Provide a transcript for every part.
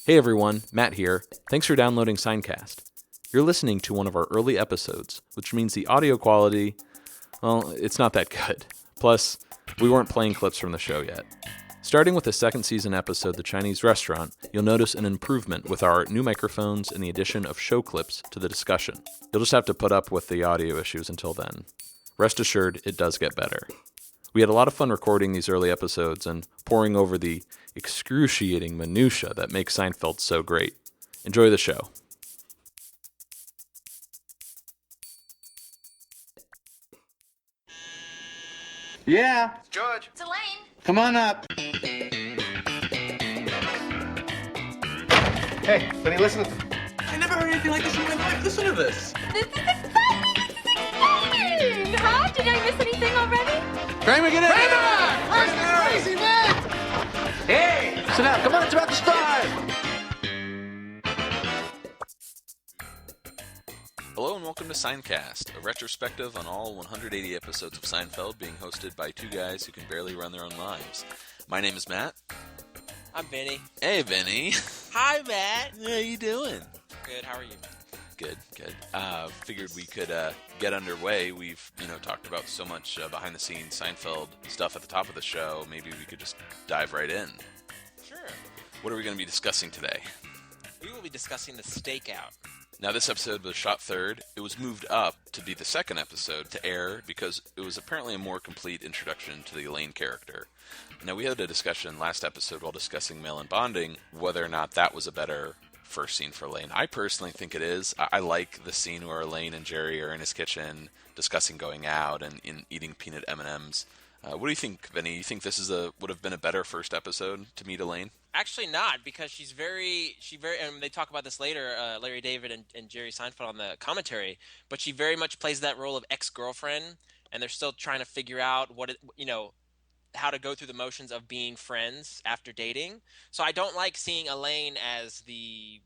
Hey everyone, Matt here. Thanks for downloading Seincast. You're listening to one of our early episodes, which means the audio quality, well, it's not that good. Plus, we weren't playing clips from the show yet. Starting with the second season episode, The Chinese Restaurant, you'll notice an improvement with our new microphones and the addition of show clips to the discussion. You'll just have to put up with the audio issues until then. Rest assured, it does get better. We had a lot of fun recording these early episodes and poring over the excruciating minutia that makes Seinfeld so great. Enjoy the show. Yeah, George. It's Elaine. come on up. Hey, Benny, listen. I never heard anything like this in my life. Listen to this. This is exciting! This is exciting! Huh? Did I miss anything already? Kramer, get in! Crazy man! Hey! Sit down. Come on, it's about to start. Hello and welcome to Seincast, a retrospective on all 180 episodes of Seinfeld being hosted by two guys who can barely run their own lives. My name is Matt. I'm Vinny. Hey, Vinny. Hi, Matt. How you doing? Good. How are you? Good. Figured we could get underway. We've, talked about so much behind-the-scenes Seinfeld stuff at the top of the show. Maybe we could just dive right in. Sure. What are we going to be discussing today? We will be discussing the stakeout. Now, this episode was shot third. It was moved up to be the second episode to air because it was apparently a more complete introduction to the Elaine character. Now, we had a discussion last episode while discussing mail and bonding, whether or not that was a better first scene for Elaine. I personally think it is. I like the scene where Elaine and Jerry are in his kitchen discussing going out and eating peanut M&Ms. What do you think, Vinny? You think this would have been a better first episode to meet Elaine? Actually not, because she very, and they talk about this later, Larry David and Jerry Seinfeld on the commentary, but she very much plays that role of ex-girlfriend, and they're still trying to figure out how to go through the motions of being friends after dating. So I don't like seeing Elaine as the,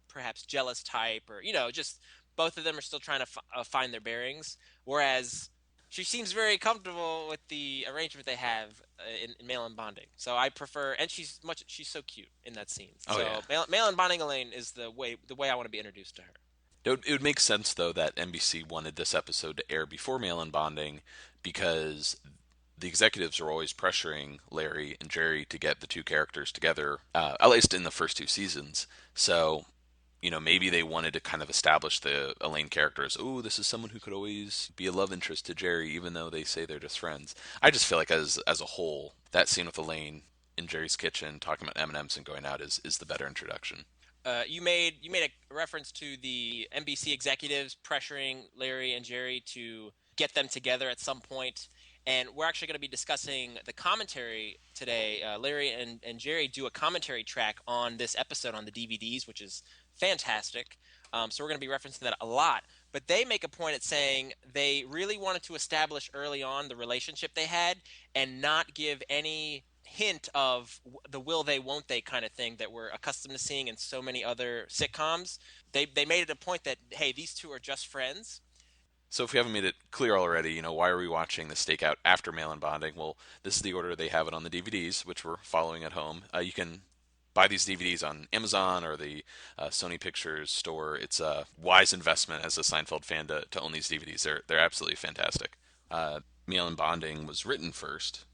perhaps jealous type, or, just both of them are still trying to find their bearings, whereas she seems very comfortable with the arrangement they have in mail and bonding. So I prefer, and she's so cute in that scene. Oh, so yeah. mail and bonding Elaine is the way I want to be introduced to her. It would make sense, though, that NBC wanted this episode to air before mail and bonding because the executives are always pressuring Larry and Jerry to get the two characters together, at least in the first two seasons. So, maybe they wanted to kind of establish the Elaine character as, oh, this is someone who could always be a love interest to Jerry, even though they say they're just friends. I just feel like as a whole, that scene with Elaine in Jerry's kitchen talking about M&Ms and going out is the better introduction. You made a reference to the NBC executives pressuring Larry and Jerry to get them together at some point. And we're actually going to be discussing the commentary today. Larry and Jerry do a commentary track on this episode on the DVDs, which is fantastic. So we're going to be referencing that a lot. But they make a point at saying they really wanted to establish early on the relationship they had and not give any hint of the will they, won't they kind of thing that we're accustomed to seeing in so many other sitcoms. They made it a point that, hey, these two are just friends. So if we haven't made it clear already, why are we watching the stakeout after mail and bonding? Well, this is the order they have it on the DVDs, which we're following at home. You can buy these DVDs on Amazon or the Sony Pictures store. It's a wise investment as a Seinfeld fan to own these DVDs. They're absolutely fantastic. Mail and bonding was written first,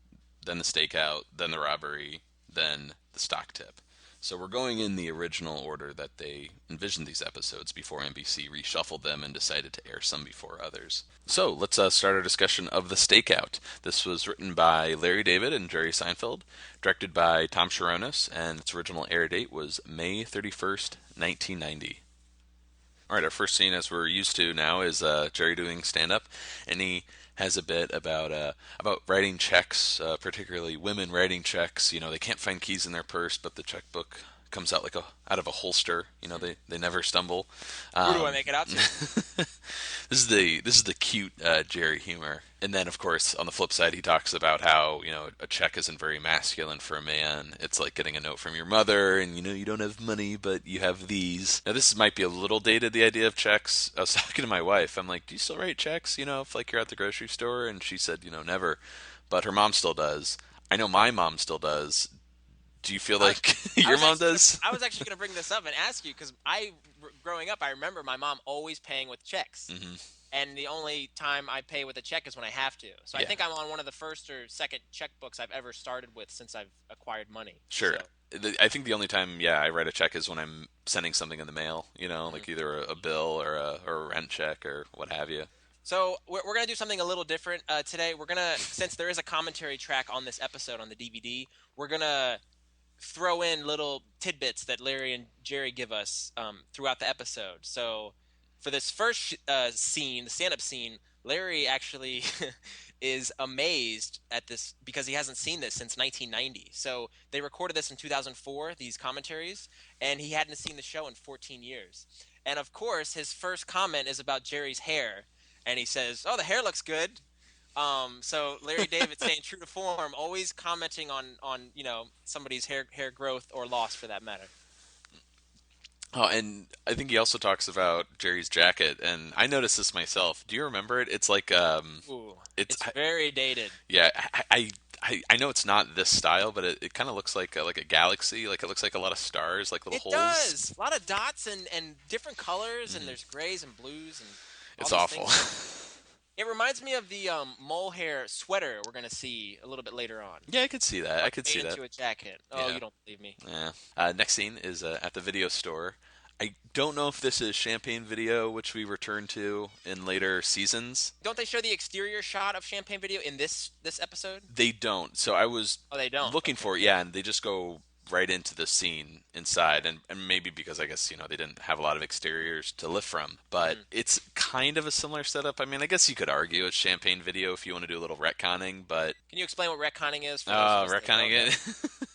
then the stakeout, then the robbery, then the stock tip. So we're going in the original order that they envisioned these episodes before NBC reshuffled them and decided to air some before others. So let's start our discussion of The Stakeout. This was written by Larry David and Jerry Seinfeld, directed by Tom Sharonis, and its original air date was May 31st, 1990. All right, our first scene, as we're used to now, is Jerry doing stand-up, and he has a bit about writing checks, particularly women writing checks. They can't find keys in their purse, but the checkbook comes out out of a holster. They never stumble. Who do I make it out to? This is the cute Jerry humor. And then, of course, on the flip side, he talks about how, a check isn't very masculine for a man. It's like getting a note from your mother, and, you don't have money, but you have these. Now, this might be a little dated, the idea of checks. I was talking to my wife. I'm like, do you still write checks, if, you're at the grocery store? And she said, never. But her mom still does. I know my mom still does. Do you feel I was, like your mom does? I was actually gonna bring this up and ask you because growing up, I remember my mom always paying with checks, Hmm. and the only time I pay with a check is when I have to. So I Yeah, think I'm on one of the first or second checkbooks I've ever started with since I've acquired money. sure. So. I think the only time, yeah, I write a check is when I'm sending something in the mail. Mhm. Like either a bill or a rent check or what have you. So we're gonna do something a little different today. Since there is a commentary track on this episode on the DVD, we're gonna throw in little tidbits that Larry and Jerry give us throughout the episode. So for this first scene, the stand-up scene, Larry actually is amazed at this because he hasn't seen this since 1990. So they recorded this in 2004, these commentaries, and he hadn't seen the show in 14 years. And of course, his first comment is about Jerry's hair, and he says, "Oh, the hair looks good." So Larry David staying true to form, always commenting on somebody's hair growth or loss for that matter. Oh, and I think he also talks about Jerry's jacket, and I noticed this myself. Do you remember it? It's like Ooh, it's it's very dated. yeah. I know it's not this style, but it kind of looks like a galaxy. Like it looks like a lot of stars, like little It holes. does a lot of dots and different colors, and Mhm. there's grays and blues and all It's these awful. things. It reminds me of the mole hair sweater we're gonna see a little bit later on, Yeah, I could see that. I but could made see that. into a jacket. Oh, Yeah. you don't believe me? Yeah. Next scene is at the video store. I don't know if this is Champagne Video, which we return to in later seasons. Don't they show the exterior shot of Champagne Video in this episode? They don't. So I was Oh, they don't. looking Okay. for it, yeah, and they just go right into the scene inside, and maybe because I guess they didn't have a lot of exteriors to lift from, but Mhm. it's kind of a similar setup. I mean, I guess you could argue it's Champagne Video if you want to do a little retconning, but Can you explain what retconning is for those of us that don't retconning know? it.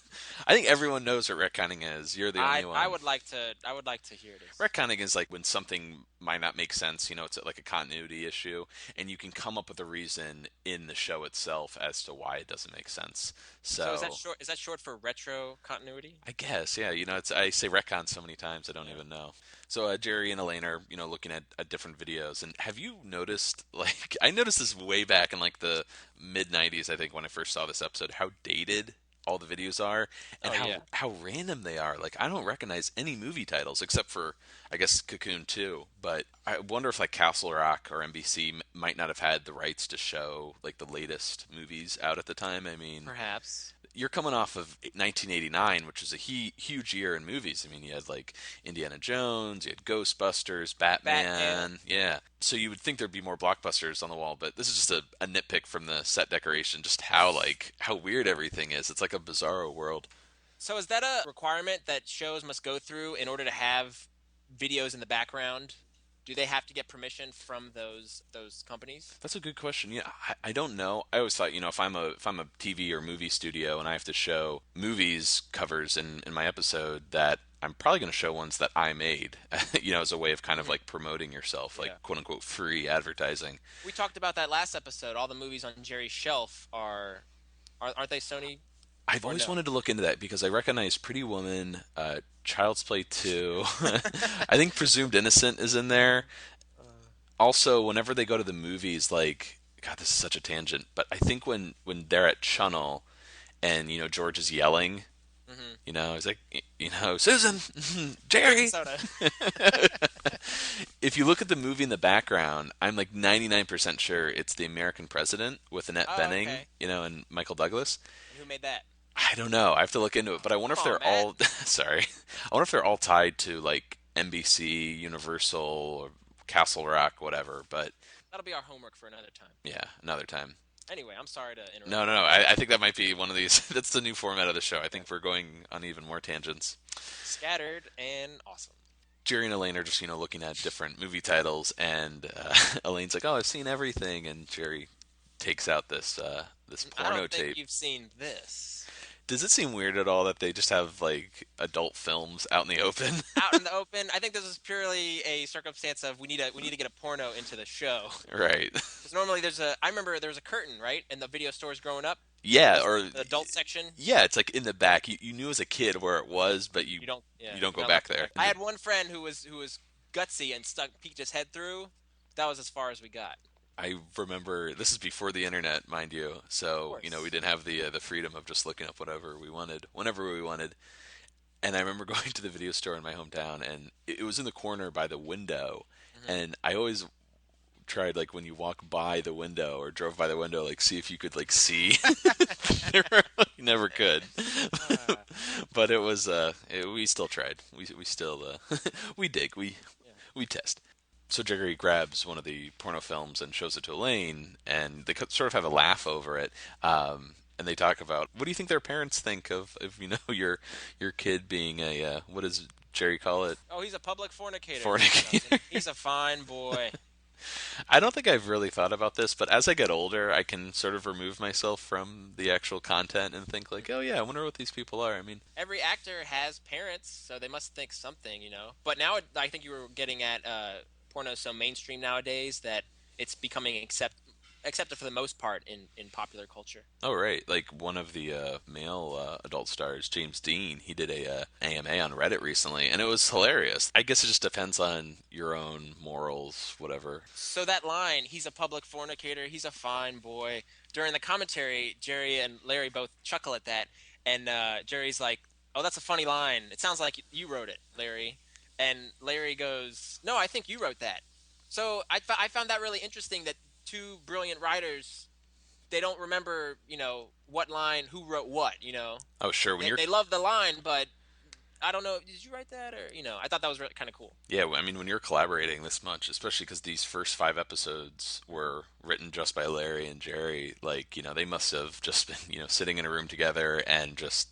I think everyone knows what retconning is. You're the only one. I would like to hear this. Retconning is like when something might not make sense, it's like a continuity issue, and you can come up with a reason in the show itself as to why it doesn't make sense. So So is that short for retro continuity? I guess, yeah, I say retcon so many times I don't Yeah. even know. So Jerry and Elaine are, looking at different videos, and have you noticed, like, I noticed this way back in like the mid '90s, I think, when I first saw this episode, how dated all the videos are, and Oh how yeah. how random they are. Like, I don't recognize any movie titles except for, I guess, Cocoon 2. But I wonder if like Castle Rock or NBC might not have had the rights to show like the latest movies out at the time. I mean, Perhaps. you're coming off of 1989, which was a huge year in movies. I mean, you had like Indiana Jones, you had Ghostbusters, Batman. Batman. Yeah. So you would think there'd be more blockbusters on the wall, but this is just a nitpick from the set decoration, just how weird everything is. It's like a bizarro world. So is that a requirement that shows must go through in order to have videos in the background? Do they have to get permission from those companies? That's a good question. Yeah, I don't know. I always thought, if I'm a TV or movie studio and I have to show movies covers in my episode, that I'm probably going to show ones that I made, as a way of kind of like promoting yourself, like Yeah. quote unquote free advertising. We talked about that last episode. All the movies on Jerry's shelf aren't they Sony I've or always no? wanted to look into that because I recognize Pretty Woman, Child's Play 2. I think Presumed Innocent is in there. Also, whenever they go to the movies, like, God, this is such a tangent, but I think when they're at Chunnel and George is yelling, Mm-hmm. he's like, Susan, Jerry. Soda. If you look at the movie in the background, I'm like 99% sure it's The American President with Annette Oh, Bening, okay. and Michael Douglas. And who made that? I don't know. I have to look into it, but I wonder if Come on, they're all sorry. I wonder if they're all tied to like NBC, Universal, or Castle Rock, whatever. But That'll be our homework for another time. yeah, another time. Anyway, I'm sorry to interrupt. No, no, no. I think that might be one of these. That's the new format of the show. I think we're going on even more tangents. Scattered and awesome. Jerry and Elaine are just looking at different movie titles, and Elaine's like, "Oh, I've seen everything," and Jerry takes out this I porno don't think tape. you've seen this. Does it seem weird at all that they just have like adult films out in the open? Out in the open, I think this is purely a circumstance of we need to get a porno into the show. Right. Because normally I remember there was a curtain, right, in the video stores growing up. Yeah, There's or the adult section. yeah, it's like in the back. You knew as a kid where it was, but you Yeah, you don't go not back looking there. I had one friend who was gutsy and peeked his head through. That was as far as we got. I remember this is before the internet, mind you. Of So we course. didn't have the freedom of just looking up whatever we wanted whenever we wanted. And I remember going to the video store in my hometown, and it was in the corner by the window. Hmm. And I always tried, like, when you walk by the window or drove by the window, like, see if you could, like, see. You never could. Uh, But we still tried. We still we dig. yeah. We test. So Gregory grabs one of the porno films and shows it to Elaine, and they sort of have a laugh over it. And they talk about, what do you think their parents think of your kid being a what does Jerry call it? Oh, he's a public fornicator. Fornicator. He's a fine boy. I don't think I've really thought about this, but as I get older, I can sort of remove myself from the actual content and think like, oh yeah, I wonder what these people are. I mean, Every actor has parents, so they must think something, But now I think you were getting at porno so mainstream nowadays that it's becoming accepted for the most part in popular culture. oh right, like one of the male adult stars, James Dean, he did a AMA on Reddit recently, and it was hilarious. I guess it just depends on your own morals, whatever. So that line, he's a public fornicator, he's a fine boy. During the commentary, Jerry and Larry both chuckle at that, and Jerry's like, "Oh, that's a funny line. It sounds like you wrote it, Larry." And Larry goes, "No, I think you wrote that." So I found that really interesting that two brilliant writers they don't remember, what line, who wrote what, Oh sure, when you're They love the line, but I don't know, did you write that or, I thought that was really kind of cool. yeah, I mean when you're collaborating this much, especially because these first 5 episodes were written just by Larry and Jerry, like they must have just been sitting in a room together and just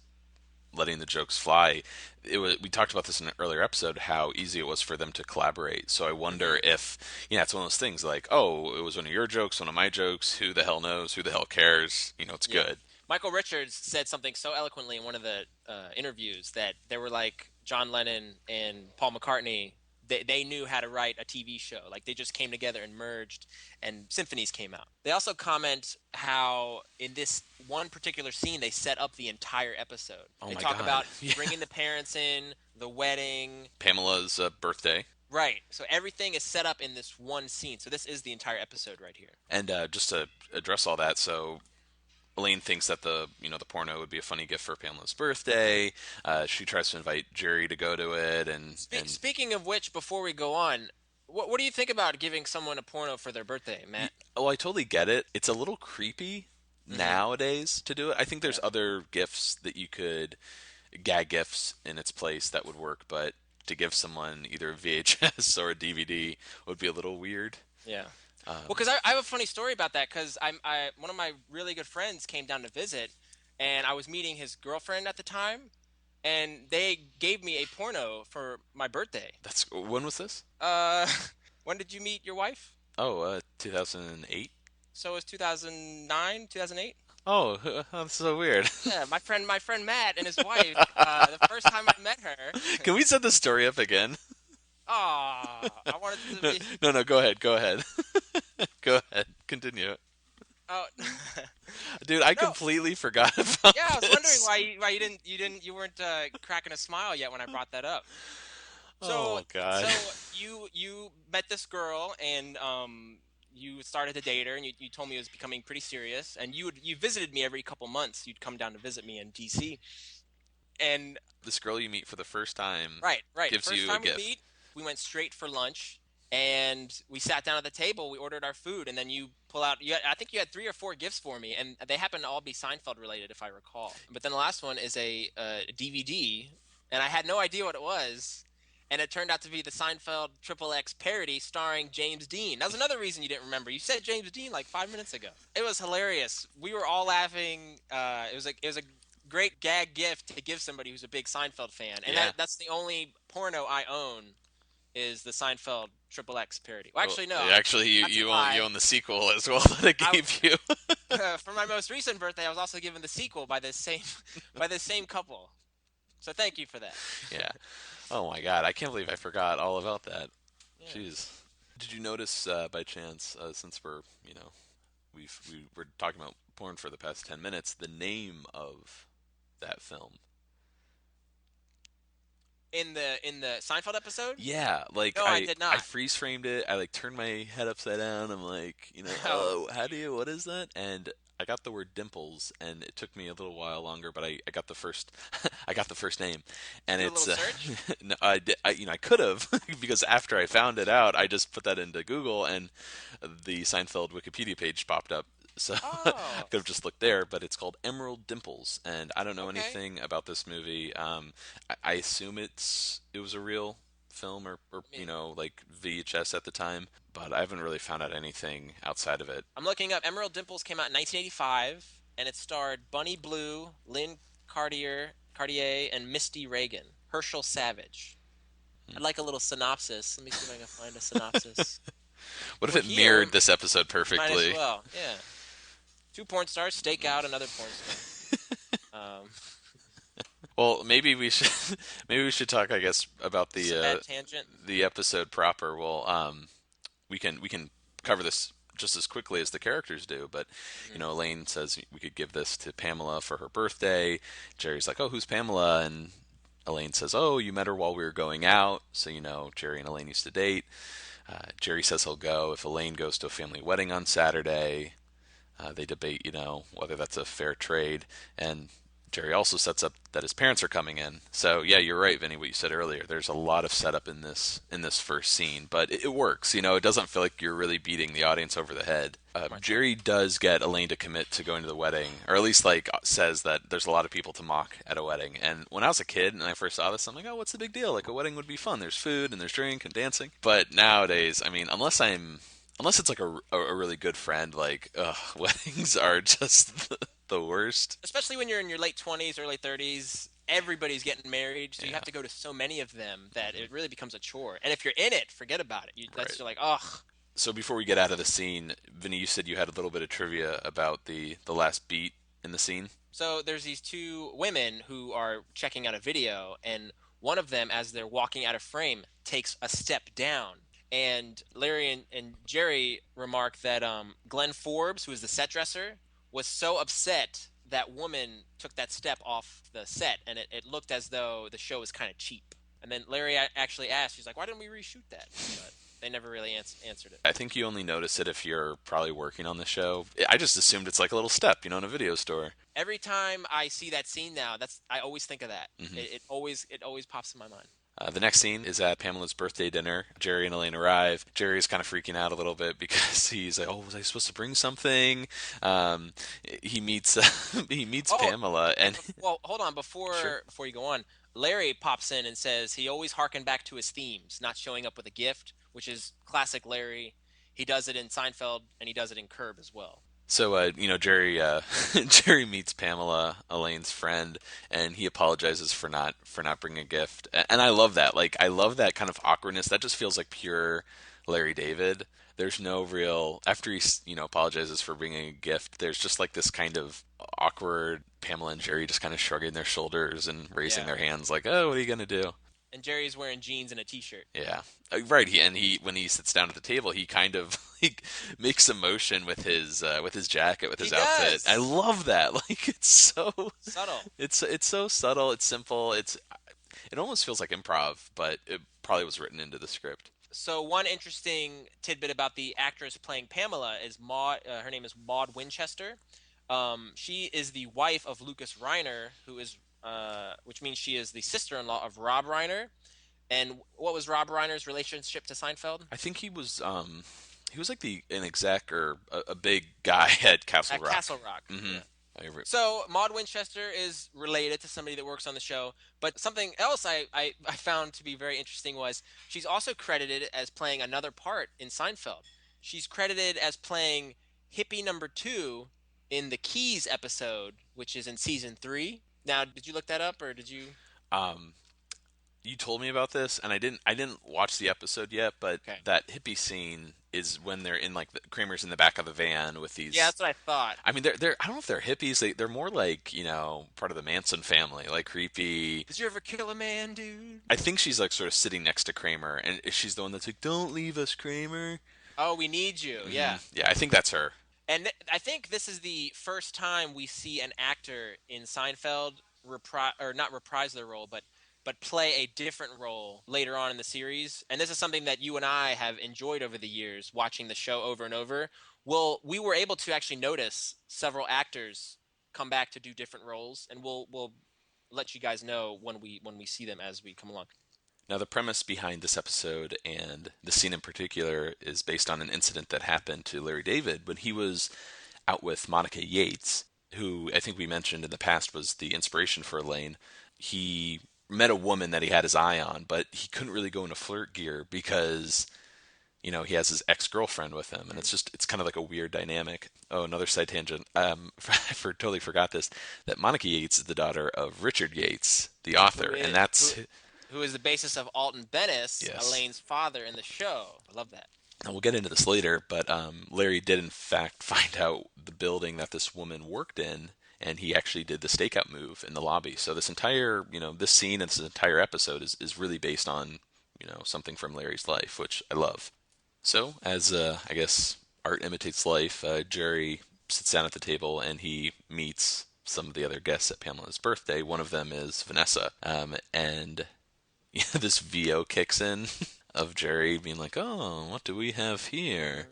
letting the jokes fly. We talked about this in an earlier episode how easy it was for them to collaborate. So I wonder if it's one of those things like, oh, it was one of your jokes, one of my jokes. Who the hell knows? Who the hell cares? It's Yeah. good. Michael Richards said something so eloquently in one of the interviews that they were like John Lennon and Paul McCartney. They knew how to write a TV show. Like they just came together and merged, and symphonies came out. They also comment how in this one particular scene they set up the entire episode. Oh They my talk god. about Yeah. bringing the parents in, the wedding, Pamela's birthday. right. So everything is set up in this one scene. So this is the entire episode right here. And just to address all that, so Elaine thinks that the porno would be a funny gift for Pamela's birthday. She tries to invite Jerry to go to it, and Speaking of which, before we go on, what do you think about giving someone a porno for their birthday, Matt? oh, I totally get it. It's a little creepy nowadays to do it. I think there's other gifts that you could gag gifts in its place that would work, but to give someone either a VHS or a DVD would be a little weird. Yeah. Well, because I have a funny story about that. Because one of my really good friends came down to visit, and I was meeting his girlfriend at the time, and they gave me a porno for my birthday. When was this? Uh, when did you meet your wife? Oh, 2008. So it was 2009, 2008. Oh, that's so weird. Yeah, my friend Matt and his wife. The first time I met her. Can we set the story up again? I wanted to No, be. no, no, go ahead. Go ahead. Go ahead. Continue. Oh, Dude, I no. completely forgot about Yeah, I was this. wondering why you weren't cracking a smile yet when I brought that up. Oh, God. So you met this girl and you started to date her and you told me it was becoming pretty serious and you visited me every couple months. You'd come down to visit me in DC. And This girl you meet for the first time right. gives First you a time we gift. meet, we went straight for lunch and we sat down at the table. We ordered our food and then you pull out. I think you had 3 or 4 gifts for me, and they happen to all be Seinfeld related, if I recall. But then the last one is a DVD, and I had no idea what it was. And it turned out to be the Seinfeld Triple X parody starring James Dean. That was another reason you didn't remember. You said James Dean like 5 minutes ago. It was hilarious. We were all laughing. It was a great gag gift to give somebody who's a big Seinfeld fan. And Yeah. that's the only porno I own is the Seinfeld Triple X parody. Well, actually, no. Well, actually, That's a you lie. own the sequel as well that it I- gave you. For my most recent birthday, I was also given the sequel by this same couple. So thank you for that. Yeah. Oh my God, I can't believe I forgot all about that. Yeah. Jeez. Did you notice by chance, since we're talking about porn for the past 10 minutes, the name of that film? in the Seinfeld episode? Yeah, like No, I did I not. freeze framed it. I like turned my head upside down. I'm like, Oh, oh, what is that? And I got the word dimples, and it took me a little while longer, but I got the first I got the first name, did and you do a it's little search? no, I did, I could have because after I found it out, I just put that into Google, and the Seinfeld Wikipedia page popped up. So I Oh, could have just looked there, but it's called Emerald Dimples, and I don't know okay. anything about this movie. I assume it was a real film or I mean, like VHS at the time, but I haven't really found out anything outside of it. I'm looking up. Emerald Dimples came out in 1985, and it starred Bunny Blue, Lynn Cartier, and Misty Reagan. Herschel Savage. I'd like a little synopsis. Let me see if I can find a synopsis. What if We're it here. mirrored this episode Might as perfectly? well. Yeah. Two porn stars stake out another porn star. Well, maybe we should maybe we should talk, I guess, about Is this a bad tangent? the episode proper. Well, we can cover this just as quickly as the characters do, but Hmm. Elaine says we could give this to Pamela for her birthday. Jerry's like, "Oh, who's Pamela?" And Elaine says, "Oh, you met her while we were going out." So Jerry and Elaine used to date. Jerry says he'll go if Elaine goes to a family wedding on Saturday. They debate, whether that's a fair trade, and Jerry also sets up that his parents are coming in. So yeah, you're right, Vinny. What you said earlier. There's a lot of setup in this first scene, but it works. It doesn't feel like you're really beating the audience over the head. Right. Jerry does get Elaine to commit to going to the wedding, or at least like says that there's a lot of people to mock at a wedding. And when I was a kid and I first saw this, I'm like, oh, what's the big deal? Like a wedding would be fun. There's food and there's drink and dancing. But nowadays, I mean, unless it's like a really good friend, like weddings are just the worst. Especially when you're in your late 20s or late 30s, everybody's getting married, so you Yeah, have to go to so many of them that it really becomes a chore. And if you're in it, forget about it. right. You're like, ugh. So before we get out of the scene, Vinny, you said you had a little bit of trivia about the last beat in the scene. So there's these two women who are checking out a video, and one of them, as they're walking out of frame, takes a step down. And Larry and Jerry remark that Glenn Forbes, who is the set dresser, was so upset that woman took that step off the set, and it looked as though the show was kind of cheap. And then Larry actually asked, he's like, why didn't we reshoot that? But they never really answered it. I think you only notice it if you're probably working on the show. I just assumed it's like a little step, in a video store. Every time I see that scene now, I always think of that. Hmm. It always pops in my mind. The next scene is at Pamela's birthday dinner. Jerry and Elaine arrive. Jerry is kind of freaking out a little bit because he's like, "Oh, was I supposed to bring something?" Um, he meets he meets Oh, Pamela, and well, hold on sure. before you go on. Larry pops in and says he always harkened back to his themes, not showing up with a gift, which is classic Larry. He does it in Seinfeld and he does it in Curb as well. So, Jerry Jerry meets Pamela, Elaine's friend, and he apologizes for not bringing a gift. And I love that. Like, I love that kind of awkwardness. That just feels like pure Larry David. There's no real after he apologizes for bringing a gift. There's just like this kind of awkward Pamela and Jerry just kind of shrugging their shoulders and raising Yeah. their hands, like, "Oh, what are you gonna do?" And Jerry's wearing jeans and a t-shirt. Yeah, right. He when he sits down at the table, he kind of like makes a motion with his jacket, with He his outfit. I does. love that. Like Subtle. it's so subtle. It's simple. It almost feels like improv, but it probably was written into the script. So one interesting tidbit about the actress playing Pamela is Maud. Her name is Maud Winchester. She is the wife of Lucas Reiner, which means she is the sister-in-law of Rob Reiner. And what was Rob Reiner's relationship to Seinfeld? I think he was like an exec or a big guy at Castle At Rock. Castle Rock. Hmm. Yeah. So Maud Winchester is related to somebody that works on the show, but something else I found to be very interesting was she's also credited as playing another part in Seinfeld. She's credited as playing hippie number two in the Keys episode, which is in season three. Now, did you look that up or did you? Um, you told me about this, and I didn't watch the episode yet, but Okay. that hippie scene is when they're in like Kramer's in the back of the van with Yeah, these. that's what I thought. I mean, they're I don't know if they're hippies. They're more like part of the Manson family, like creepy. Did you ever kill a man, dude? I think she's like sort of sitting next to Kramer, and she's the one that's like, "Don't leave us, Kramer." Oh, we need you. Hmm. Yeah. Yeah, I think that's her. And I think this is the first time we see an actor in Seinfeld reprise or not reprise their role, but but play a different role later on in the series. And this is something that you and I have enjoyed over the years, watching the show over and over. Well, we were able to actually notice several actors come back to do different roles, and we'll let you guys know when we see them as we come along. Now, the premise behind this episode and the scene in particular is based on an incident that happened to Larry David when he was out with Monica Yates, who I think we mentioned in the past was the inspiration for Elaine. He met a woman that he had his eye on, but he couldn't really go into flirt gear because, he has his ex-girlfriend with him, and it's kind of like a weird dynamic. Oh, another side tangent. I totally forgot this, that Monica Yates is the daughter of Richard Yates, the author, and that's... Who is the basis of Alton Bennis, Yes. Elaine's father in the show. I love that. And we'll get into this later, but Larry did in fact find out the building that this woman worked in, and he actually did the stakeout move in the lobby. So this entire, this scene and this entire episode is really based on, something from Larry's life, which I love. So as I guess art imitates life, Jerry sits down at the table and he meets some of the other guests at Pamela's birthday. One of them is Vanessa, and this VO kicks in of Jerry being like, "Oh, what do we have here?"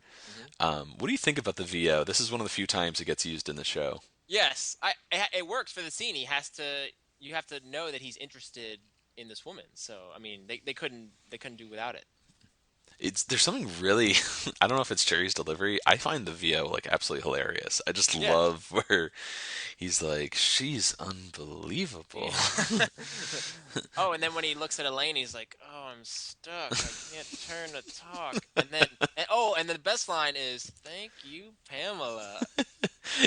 What do you think about the VO? This is one of the few times it gets used in the show. Yes, it works for the scene. You have to know that he's interested in this woman. So I mean, they couldn't do without it. There's something really I don't know if it's Jerry's delivery. I find the VO like absolutely hilarious. I just love where he's like, "She's unbelievable." Oh, and then when he looks at Elaine, he's like, "Oh, I'm stuck. I can't turn to talk." And then and the best line is, "Thank you, Pamela."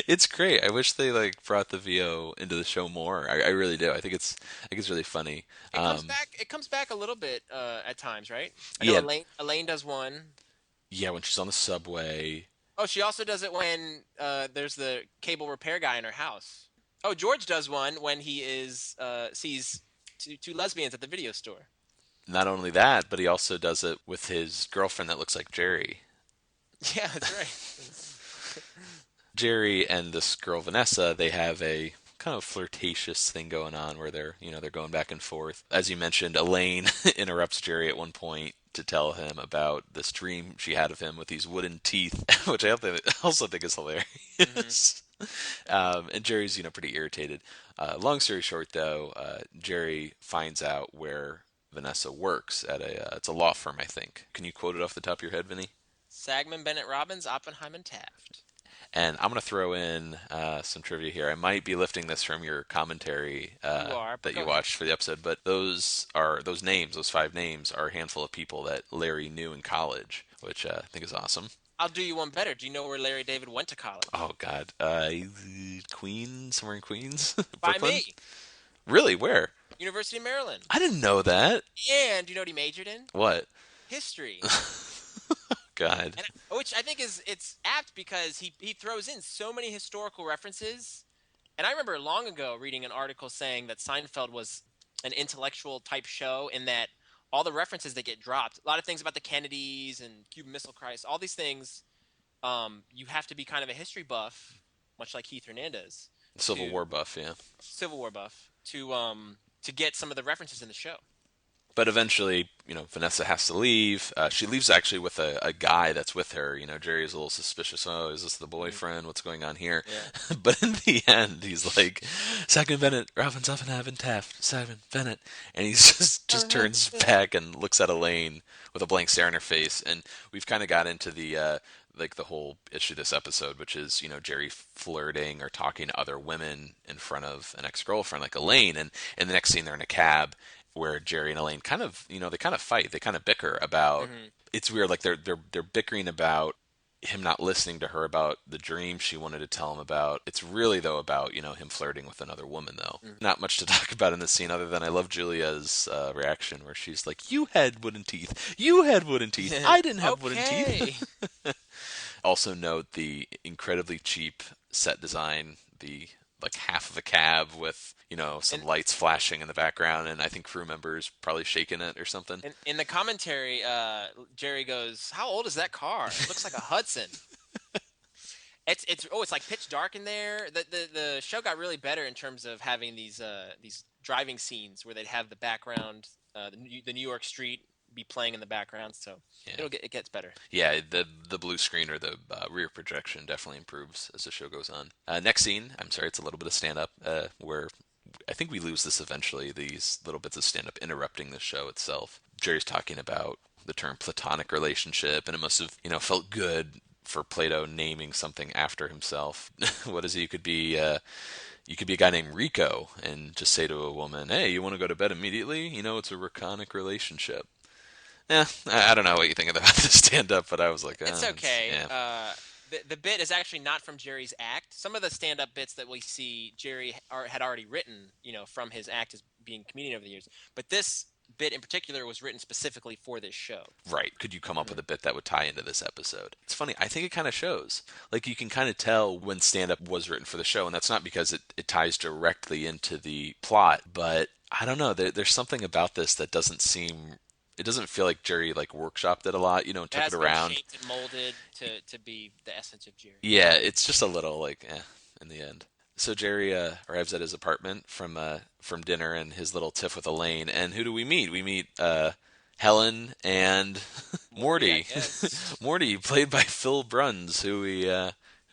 It's great. I wish they brought the VO into the show more. I really do. I think it's really funny. It comes back a little bit at times, right? I know Elaine does one. Yeah, when she's on the subway. Oh, she also does it when there's the cable repair guy in her house. Oh, George does one when he sees two lesbians at the video store. Not only that, but he also does it with his girlfriend that looks like Jerry. Yeah, that's right. Jerry and this girl Vanessa, they have a kind of flirtatious thing going on where they're going back and forth. As you mentioned, Elaine interrupts Jerry at one point to tell him about this dream she had of him with these wooden teeth, which I also think is hilarious. And Jerry's pretty irritated. Long story short, though, Jerry finds out where Vanessa works at it's a law firm, I think. Can you quote it off the top of your head, Vinny? Sagman, Bennett, Robbins, Oppenheim, and Taft. And I'm going to throw in some trivia here. I might be lifting this from your commentary that you watched for the episode, but those names, those 5 names, are a handful of people that Larry knew in college, which I think is awesome. I'll do you one better. Do you know where Larry David went to college? Oh, God. Queens? Somewhere in Queens? By Brooklyn? me. Really? Where? University of Maryland. I didn't know that. And do you know what he majored in? What? History. God. Which I think it's apt because he throws in so many historical references. And I remember long ago reading an article saying that Seinfeld was an intellectual type show in that all the references that get dropped, a lot of things about the Kennedys and Cuban Missile Crisis, all these things, you have to be kind of a history buff, much like Keith Hernandez. Civil War buff, yeah. Civil War buff to get some of the references in the show. But eventually, Vanessa has to leave. She leaves actually with a guy that's with her. Jerry's a little suspicious. Oh, is this the boyfriend? What's going on here? Yeah. But in the end, he's like, Sagman, Bennett, Robbins, Oppenheim, and Taft. Sagman, Bennett. And he just turns back and looks at Elaine with a blank stare on her face. And we've kind of got into the whole issue of this episode, which is, Jerry flirting or talking to other women in front of an ex-girlfriend like Elaine. And in the next scene, they're in a cab where Jerry and Elaine kind of, they kind of fight. They kind of bicker about, It's weird. Like they're bickering about him not listening to her about the dream she wanted to tell him about. It's really though about, him flirting with another woman though. Not much to talk about in this scene other than I love Julia's reaction where she's like, you had wooden teeth. You had wooden teeth. I didn't have wooden teeth. Also note the incredibly cheap set design, the half of a cab with, some lights flashing in the background, and I think crew members probably shaking it or something. In the commentary, Jerry goes, "How old is that car? It looks like a Hudson." It's like pitch dark in there. The show got really better in terms of having these driving scenes where they'd have the background, the New York street be playing in the background. So Yeah. it gets better. Yeah, the blue screen or the rear projection definitely improves as the show goes on. Next scene, I'm sorry, it's a little bit of stand up where I think we lose this eventually. These little bits of stand up interrupting the show itself. Jerry's talking about the term platonic relationship, and it must have felt good for Plato naming something after himself. What is it? You could be a guy named Rico and just say to a woman, "Hey, you want to go to bed immediately? It's a Riconic relationship." Yeah, I don't know what you think about the stand-up, but I was like, It's okay. yeah. The bit is actually not from Jerry's act. Some of the stand-up bits that we see Jerry had already written, from his act as being a comedian over the years. But this bit in particular was written specifically for this show. Right. Could you come up with a bit that would tie into this episode? It's funny. I think it kind of shows. Like, you can kind of tell when stand-up was written for the show, and that's not because it ties directly into the plot, but I don't know. There's something about this that doesn't seem... It doesn't feel like Jerry workshopped it a lot, and took it around. Shaped and molded to be the essence of Jerry. Yeah, it's just a little in the end. So Jerry arrives at his apartment from dinner and his little tiff with Elaine, and who do we meet? We meet Helen and Morty. Morty, played by Phil Bruns, who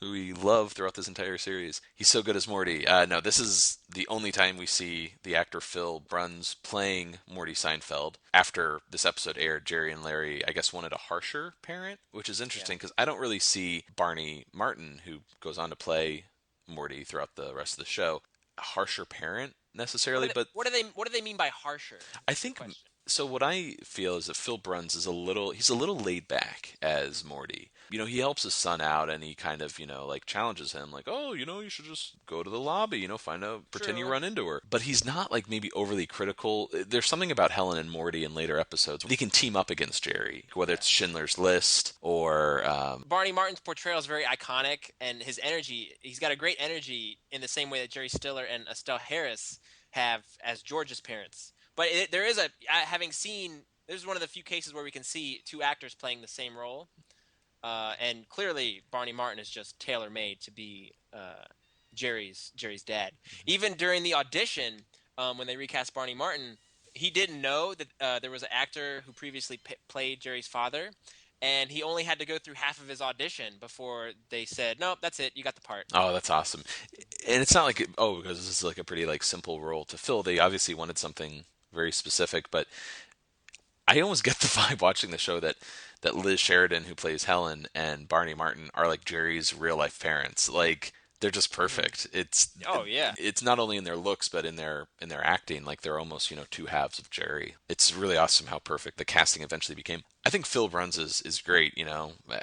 we love throughout this entire series. He's so good as Morty. No, this is the only time we see the actor Phil Bruns playing Morty Seinfeld. After this episode aired, Jerry and Larry, I guess, wanted a harsher parent, which is interesting because I don't really see Barney Martin, who goes on to play Morty throughout the rest of the show, a harsher parent necessarily. But what do they mean by harsher? I think so. What I feel is that Phil Bruns is he's a little laid back as Morty. He helps his son out, and he kind of challenges him, like, oh, you should just go to the lobby, pretend you run into her. But he's not maybe overly critical. There's something about Helen and Morty in later episodes. They can team up against Jerry, whether it's Schindler's List or Barney Martin's portrayal is very iconic, and his energy, he's got a great energy in the same way that Jerry Stiller and Estelle Harris have as George's parents. But this is one of the few cases where we can see two actors playing the same role. And clearly, Barney Martin is just tailor-made to be Jerry's dad. Even during the audition, when they recast Barney Martin, he didn't know that there was an actor who previously played Jerry's father, and he only had to go through half of his audition before they said, "No, that's it, you got the part." Oh, that's awesome. And it's not because this is a pretty simple role to fill. They obviously wanted something very specific, but I almost get the vibe watching the show that Liz Sheridan, who plays Helen, and Barney Martin are Jerry's real life parents. They're just perfect. It's It's not only in their looks but in their acting. They're almost two halves of Jerry. It's really awesome how perfect the casting eventually became. I think Phil Bruns is great,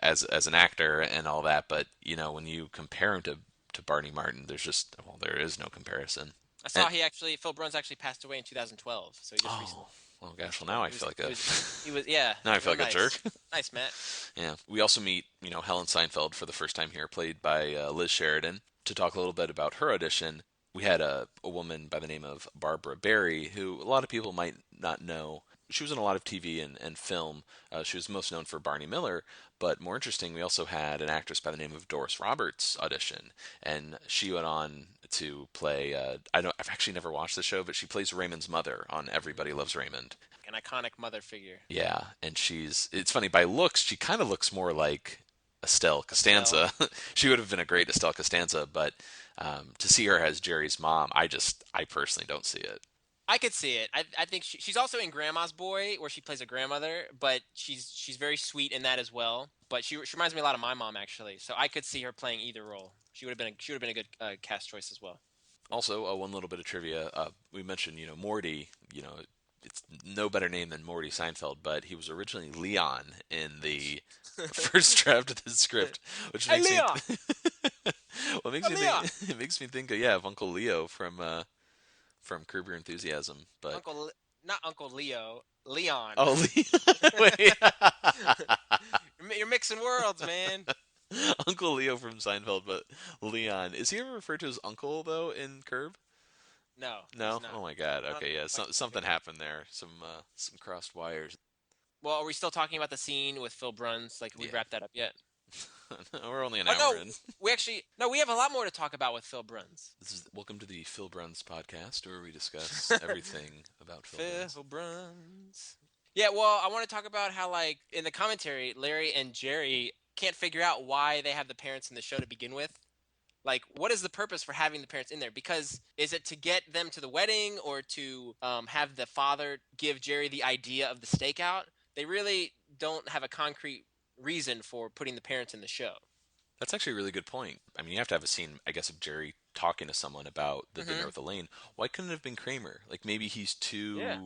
as an actor and all that. But when you compare him to Barney Martin, there is no comparison. I saw Phil Bruns actually passed away in 2012, so he just recently. Oh gosh, well now I feel like now I feel like a jerk. Nice, Matt. Yeah, we also meet Helen Seinfeld for the first time here, played by Liz Sheridan. To talk a little bit about her audition, we had a woman by the name of Barbara Barry, who a lot of people might not know. She was in a lot of TV and film. She was most known for Barney Miller, but more interesting, we also had an actress by the name of Doris Roberts audition, and she went on to play. I've actually never watched the show, but she plays Raymond's mother on Everybody Loves Raymond. An iconic mother figure. Yeah, and it's funny, by looks, she kind of looks more like Estelle Costanza. She would have been a great Estelle Costanza, but to see her as Jerry's mom, I personally don't see it. I could see it. I think she's also in Grandma's Boy, where she plays a grandmother, but she's very sweet in that as well. But she reminds me a lot of my mom, actually. So I could see her playing either role. She would have been a good cast choice as well. Also, one little bit of trivia. We mentioned, Morty. It's no better name than Morty Seinfeld, but he was originally Leon in the first draft of the script, which makes me it makes me think of Uncle Leo from Curb Your Enthusiasm, but not Uncle Leo, Leon. Oh, wait. You're mixing worlds, man. Uncle Leo from Seinfeld, but Leon. Is he ever referred to as Uncle though in Curb? No. Oh my God. Okay, yeah. Something happened there. Some crossed wires. Well, are we still talking about the scene with Phil Bruns? We wrapped that up yet? We're only an Oh hour no, in. we have a lot more to talk about with Phil Bruns. Welcome to the Phil Bruns podcast, where we discuss everything about Phil Bruns. Phil Bruns. Yeah, well, I want to talk about how, like, in the commentary, Larry and Jerry can't figure out why they have the parents in the show to begin with. Like, what is the purpose for having the parents in there? Because is it to get them to the wedding or to have the father give Jerry the idea of the stakeout? They really don't have a concrete reason for putting the parents in the show. That's actually a really good point. I mean, you have to have a scene, I guess, of Jerry talking to someone about the dinner with Elaine. Why couldn't it have been Kramer? Like, maybe he's too... Yeah.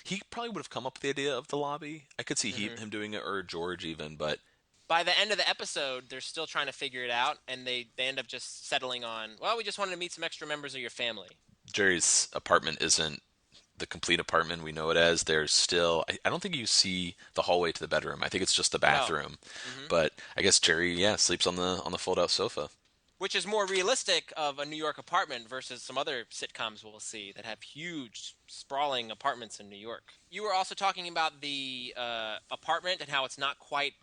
He probably would have come up with the idea of the lobby. I could see him doing it, or George even, but... By the end of the episode, they're still trying to figure it out, and they end up just settling on, well, we just wanted to meet some extra members of your family. Jerry's apartment isn't the complete apartment we know it as. There's still... I don't think you see the hallway to the bedroom. I think it's just the bathroom. No. But I guess Jerry, sleeps on the fold-out sofa. Which is more realistic of a New York apartment versus some other sitcoms we'll see that have huge, sprawling apartments in New York. You were also talking about the apartment and how it's not quite,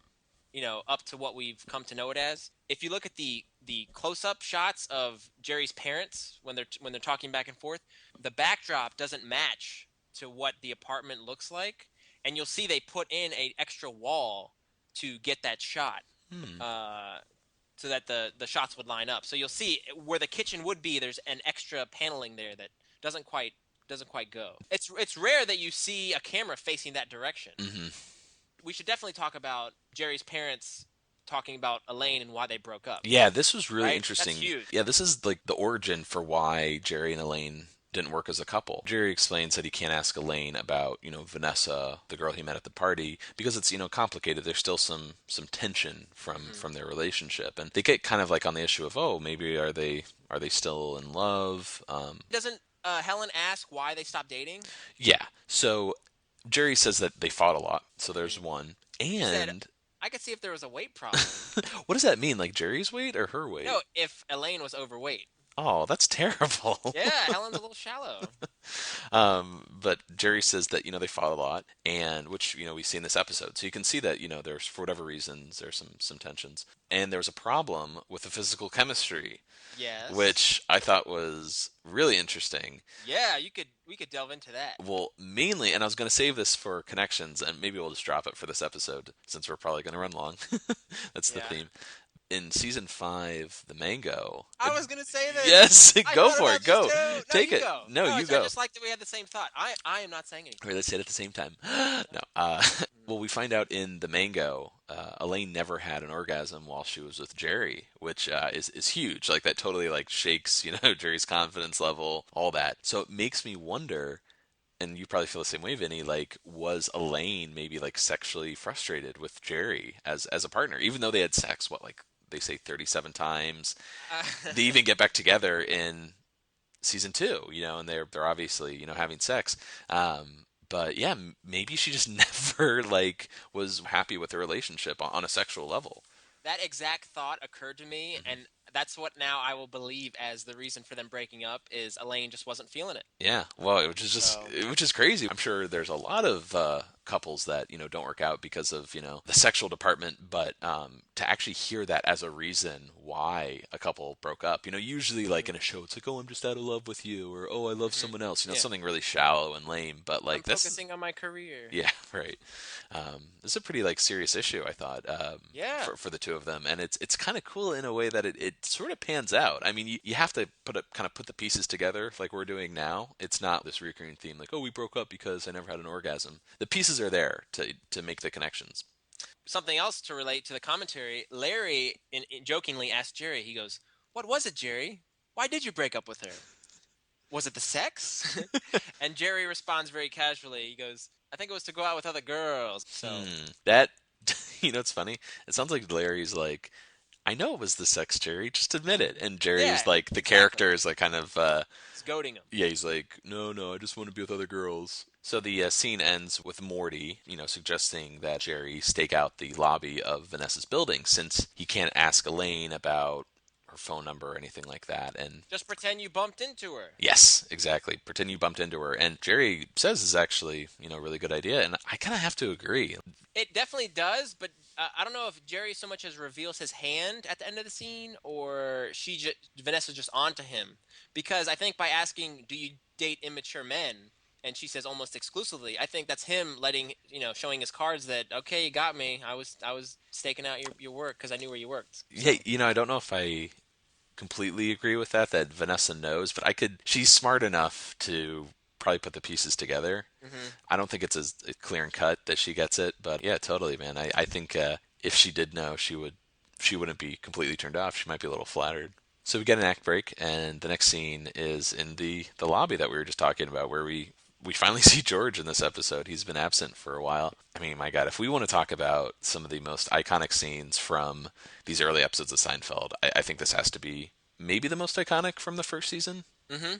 up to what we've come to know it as. If you look at the close-up shots of Jerry's parents when they're talking back and forth, the backdrop doesn't match to what the apartment looks like, and you'll see they put in an extra wall to get that shot. So that the shots would line up. So you'll see where the kitchen would be, there's an extra paneling there that doesn't quite go. It's rare that you see a camera facing that direction. We should definitely talk about Jerry's parents talking about Elaine and why they broke up. Yeah, this was really Right? interesting. That's huge. Yeah, this is like the origin for why Jerry and Elaine didn't work as a couple. Jerry explains that he can't ask Elaine about, Vanessa, the girl he met at the party, because it's, complicated. There's still some tension from their relationship. And they get kind of like on the issue of, maybe are they still in love? Doesn't Helen ask why they stopped dating? Yeah. So Jerry says that they fought a lot. So there's one. said- And I could see if there was a weight problem. what does that mean? Like Jerry's weight or her weight? No, if Elaine was overweight. Oh, that's terrible. Yeah, Helen's a little shallow. But Jerry says that, they fought a lot, and which, we see in this episode. So you can see that, there's, for whatever reasons, there's some tensions. And there was a problem with the physical chemistry, Yes. which I thought was really interesting. Yeah, we could delve into that. Well, mainly, and I was going to save this for connections, and maybe we'll just drop it for this episode, since we're probably going to run long. That's the Yeah. theme. In season 5, the mango. I was gonna say this. Yes, I go thought for about it. Go. this too. No, Take you it. Go. No, you I go. just like that we had the same thought. I am not saying anything. Wait, let's say it at the same time. No. Well, we find out in the mango, Elaine never had an orgasm while she was with Jerry, which is huge. Like that totally like shakes, Jerry's confidence level, all that. So it makes me wonder, and you probably feel the same way, Vinny, like was Elaine maybe like sexually frustrated with Jerry as a partner, even though they had sex, like they say 37 times. They even get back together in season 2, and they're obviously, having sex. But yeah, maybe she just never like was happy with the relationship on a sexual level. That exact thought occurred to me, and that's what now I will believe as the reason for them breaking up is Elaine just wasn't feeling it. Yeah, well, which is crazy. I'm sure there's a lot of couples that don't work out because of the sexual department, but to actually hear that as a reason why a couple broke up, usually like in a show, it's like, oh, I'm just out of love with you, or oh, I love someone else, something really shallow and lame. But like I'm focusing on my career. Yeah, right. This is a pretty like serious issue, I thought. Yeah. For the two of them, and it's kind of cool in a way that it sort of pans out. I mean, you have to put the pieces together like we're doing now. It's not this recurring theme like, oh, we broke up because I never had an orgasm. The pieces are there to make the connections. Something else to relate to the commentary, Larry jokingly asked Jerry, he goes, "What was it, Jerry? Why did you break up with her? Was it the sex?" And Jerry responds very casually. He goes, "I think it was to go out with other girls." So That, it's funny. It sounds like Larry's like, I know it was the sex, Jerry. Just admit it. And Jerry's like, the character is like kind of... it's goading him. Yeah, he's like, no, I just want to be with other girls. So the scene ends with Morty, suggesting that Jerry stake out the lobby of Vanessa's building since he can't ask Elaine about her phone number or anything like that. And just pretend you bumped into her. Yes, exactly. Pretend you bumped into her. And Jerry says is actually, a really good idea. And I kind of have to agree. It definitely does, but I don't know if Jerry so much as reveals his hand at the end of the scene, or Vanessa just onto him, because I think by asking, "Do you date immature men?" and she says almost exclusively, I think that's him showing his cards that, okay, you got me. I was staking out your work because I knew where you worked. Yeah, I don't know if I completely agree with that Vanessa knows, but she's smart enough to probably put the pieces together. Hmm. I don't think it's as clear and cut that she gets it, but yeah, totally, man. I think if she did know, she wouldn't be completely turned off. She might be a little flattered. So we get an act break, and the next scene is in the lobby that we were just talking about, where we finally see George in this episode. He's been absent for a while. I mean, my God, if we want to talk about some of the most iconic scenes from these early episodes of Seinfeld, I think this has to be maybe the most iconic from the first season. Hmm.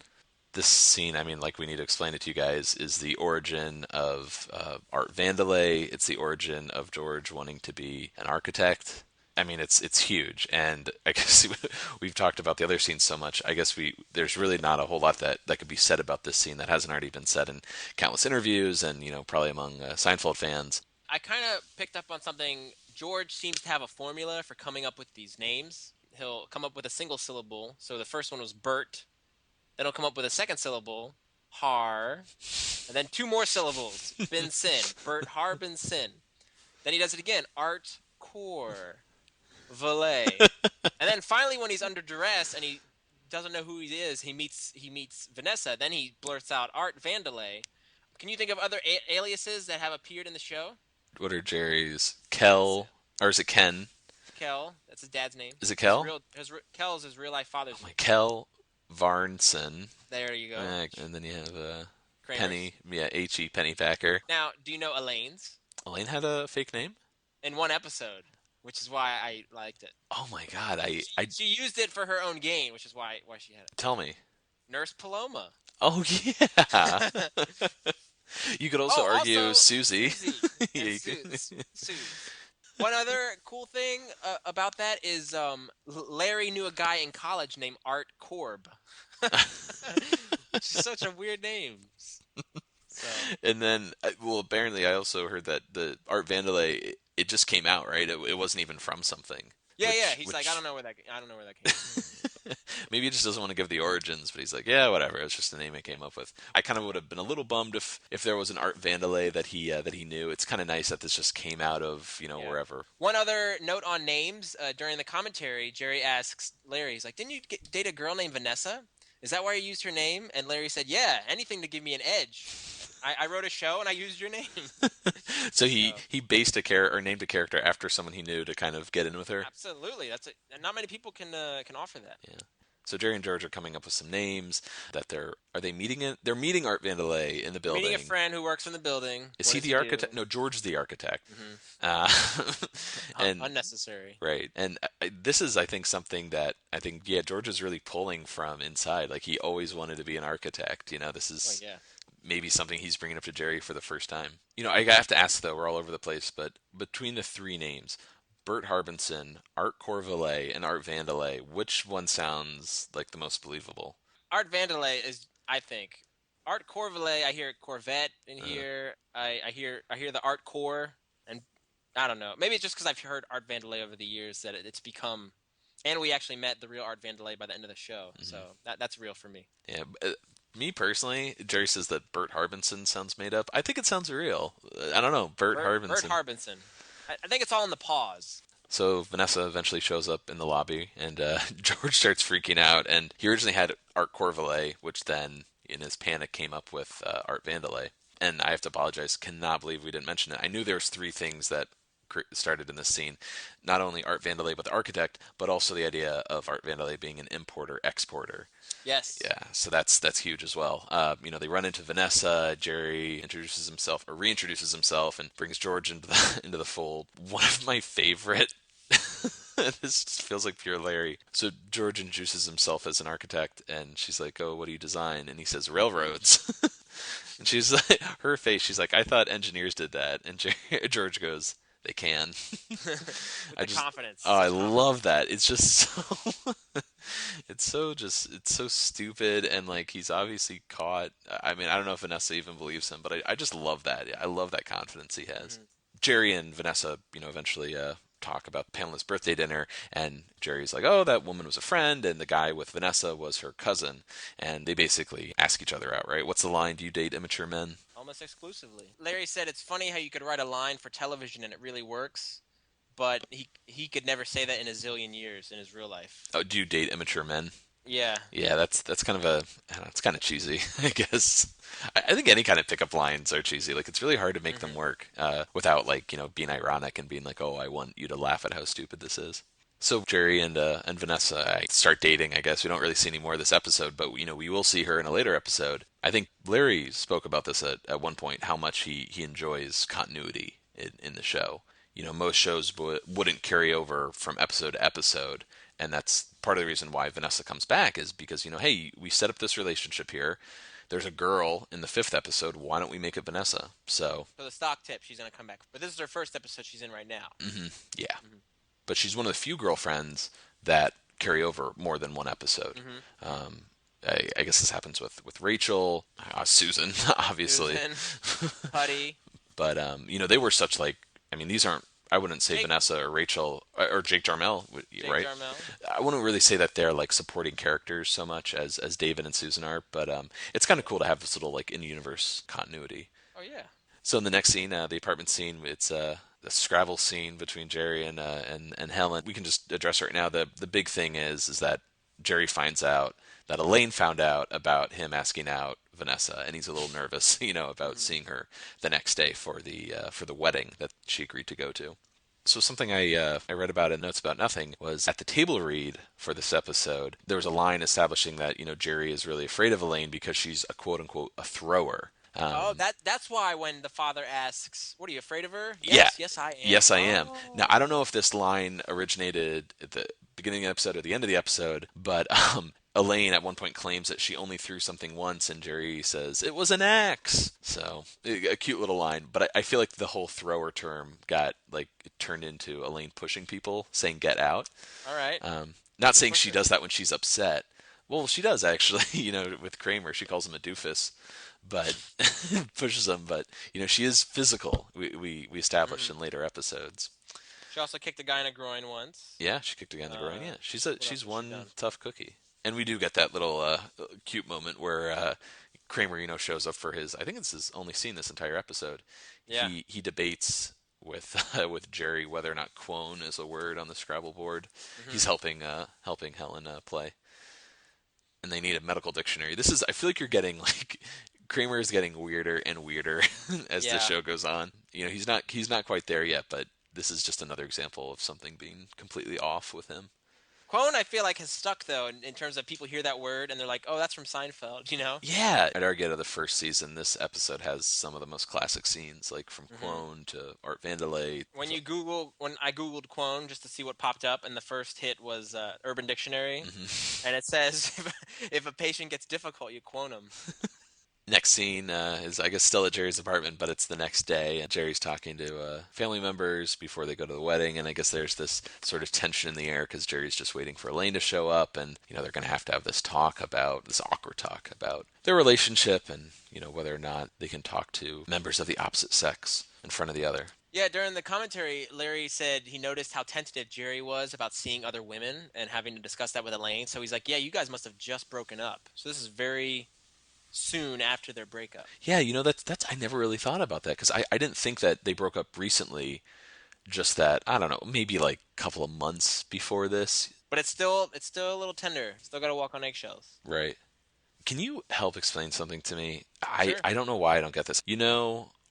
This scene, I mean, like, we need to explain it to you guys, is the origin of Art Vandelay. It's the origin of George wanting to be an architect. I mean, it's huge, and I guess we've talked about the other scenes so much. I guess there's really not a whole lot that could be said about this scene that hasn't already been said in countless interviews, and probably among Seinfeld fans. I kind of picked up on something. George seems to have a formula for coming up with these names. He'll come up with a single syllable. So the first one was Bert. Then he'll come up with a second syllable, Har. And then two more syllables, Bin Sin. Bert Har Bin Sin. Then he does it again, Art Core Valet. And then finally, when he's under duress and he doesn't know who he is, he meets Vanessa. Then he blurts out Art Vandelay. Can you think of other aliases that have appeared in the show? What are Jerry's? Kel, or is it Ken? Kel, that's his dad's name. Is it Kel? Kel is his real life father's name. Kel Varnson. There you go. And then you have Kramer's. Penny, yeah, H.E. Pennypacker. Now, do you know Elaine's? Elaine had a fake name? In one episode, which is why I liked it. Oh my God, She used it for her own gain, which is why she had it. Tell me. Nurse Paloma. Oh yeah. You could also argue also, Susie. And Suze. One other cool thing about that is Larry knew a guy in college named Art Korb. Which is such a weird name. So. And then, well, apparently I also heard that the Art Vandelay, it just came out, right? It wasn't even from something. Yeah. He's like, I don't know where that came from. Maybe he just doesn't want to give the origins, but he's like, yeah, whatever. It's just the name he came up with. I kind of would have been a little bummed if there was an Art Vandelay that he knew. It's kind of nice that this just came out of wherever. One other note on names during the commentary, Jerry asks Larry, he's like, didn't you date a girl named Vanessa? Is that why you used her name? And Larry said, yeah, anything to give me an edge. I wrote a show and I used your name. So he based named a character after someone he knew to kind of get in with her. Absolutely, not many people can offer that. Yeah. So Jerry and George are coming up with some names that they're meeting it. They're meeting Art Vandelay in the building. Meeting a friend who works in the building. Is he the architect? No, George's the architect. Mm-hmm. And unnecessary. Right, and this is, I think, something that George is really pulling from inside. Like, he always wanted to be an architect. This is. Maybe something he's bringing up to Jerry for the first time. I have to ask, though, we're all over the place, but between the three names, Bert Harbinson, Art Corvalet, and Art Vandelay, which one sounds like the most believable? Art Vandelay is, I think. Art Corvalet, I hear Corvette in here. I hear the Art Core, and I don't know. Maybe it's just because I've heard Art Vandelay over the years that it's become... And we actually met the real Art Vandelay by the end of the show, so that's real for me. Yeah, me personally, Jerry says that Bert Harbinson sounds made up. I think it sounds real. I don't know, Bert Harbinson. Bert Harbinson. I think it's all in the pause. So Vanessa eventually shows up in the lobby, and George starts freaking out. And he originally had Art Corvalet, which then, in his panic, came up with Art Vandelay. And I have to apologize, cannot believe we didn't mention it. I knew there was three things that started in this scene. Not only Art Vandelay, but the architect, but also the idea of Art Vandelay being an importer-exporter. Yes. Yeah, so that's huge as well. They run into Vanessa. Jerry reintroduces himself, and brings George into the fold. One of my favorite. This feels like pure Larry. So George introduces himself as an architect, and she's like, "Oh, what do you design?" And he says, "Railroads." And she's like, her face. She's like, "I thought engineers did that." And George goes, "They can." Confidence. Oh, I love that. It's just so. It's so stupid, and like, he's obviously caught. I mean, I don't know if Vanessa even believes him, but I just love that. I love that confidence he has. Mm-hmm. Jerry and Vanessa, eventually talk about Pamela's birthday dinner, and Jerry's like, "Oh, that woman was a friend, and the guy with Vanessa was her cousin," and they basically ask each other out, right? What's the line? Do you date immature men? Almost exclusively. Larry said it's funny how you could write a line for television and it really works, but he could never say that in a zillion years in his real life. Oh, do you date immature men? Yeah. Yeah, that's kind of I don't know, it's kind of cheesy, I guess. I think any kind of pickup lines are cheesy. Like it's really hard to make them work without like being ironic and being like, oh, I want you to laugh at how stupid this is. So Jerry and Vanessa start dating. I guess we don't really see any more of this episode, but we will see her in a later episode. I think Larry spoke about this at one point, how much he enjoys continuity in the show. Most shows wouldn't carry over from episode to episode, and that's part of the reason why Vanessa comes back is because hey, we set up this relationship here. There's a girl in the 5th episode. Why don't we make it Vanessa? So For the stock tip, she's going to come back. But this is her first episode she's in right now. yeah, but she's one of the few girlfriends that carry over more than one episode. I guess this happens with Rachel, Susan, obviously, Susan, Putty. but they were such like. I mean, these aren't. I wouldn't say Jake. Vanessa or Rachel or Jake Jarmel, right? Jarmel. I wouldn't really say that they're like supporting characters so much as David and Susan are, but it's kind of cool to have this little like in-universe continuity. Oh, yeah. So in the next scene, the apartment scene, it's the Scrabble scene between Jerry and Helen. We can just address right now. The big thing is that Jerry finds out that Elaine found out about him asking out Vanessa, and he's a little nervous, about seeing her the next day for the wedding that she agreed to go to. So something I read about in Notes About Nothing was at the table read for this episode, there was a line establishing that Jerry is really afraid of Elaine because she's a quote unquote a thrower. That's why when the father asks, "What are you afraid of her?" Yeah. Yes, I am. Yes, I am. Oh. Now I don't know if this line originated at the beginning of the episode or the end of the episode, but Elaine at one point claims that she only threw something once, and Jerry says it was an axe. So a cute little line, but I feel like the whole thrower term got like it turned into Elaine pushing people, saying "get out." All right. Not saying she does that when she's upset. Well, she does actually. With Kramer, she calls him a doofus, but pushes him. But she is physical. We established in later episodes. She also kicked a guy in the groin once. Yeah, she kicked a guy in the groin. Yeah, she's one done? tough cookie. And we do get that little cute moment where Kramer, shows up for his. I think it's his only scene this entire episode. Yeah. He debates with Jerry whether or not "quone" is a word on the Scrabble board. He's helping Helen play, and they need a medical dictionary. I feel like you're getting like Kramer is getting weirder and weirder as the show goes on. He's not quite there yet, but this is just another example of something being completely off with him. Quone, I feel like, has stuck, though, in terms of people hear that word and they're like, oh, that's from Seinfeld, Yeah. I'd argue out of the first season, this episode has some of the most classic scenes, like from Quone to Art Vandelay. When I Googled Quone just to see what popped up, and the first hit was Urban Dictionary, and it says, if a patient gets difficult, you quone them. Next scene is, I guess, still at Jerry's apartment, but it's the next day. And Jerry's talking to family members before they go to the wedding, and I guess there's this sort of tension in the air because Jerry's just waiting for Elaine to show up, and they're going to have this awkward talk about their relationship, and whether or not they can talk to members of the opposite sex in front of the other. Yeah, during the commentary, Larry said he noticed how tentative Jerry was about seeing other women and having to discuss that with Elaine. So he's like, yeah, you guys must have just broken up. So this is very soon after their breakup. Yeah, that's I never really thought about that because I didn't think that they broke up recently. Just that, I don't know, maybe like a couple of months before this. But it's still a little tender. Still got to walk on eggshells. Right. Can you help explain something to me? Sure. I don't know why I don't get this.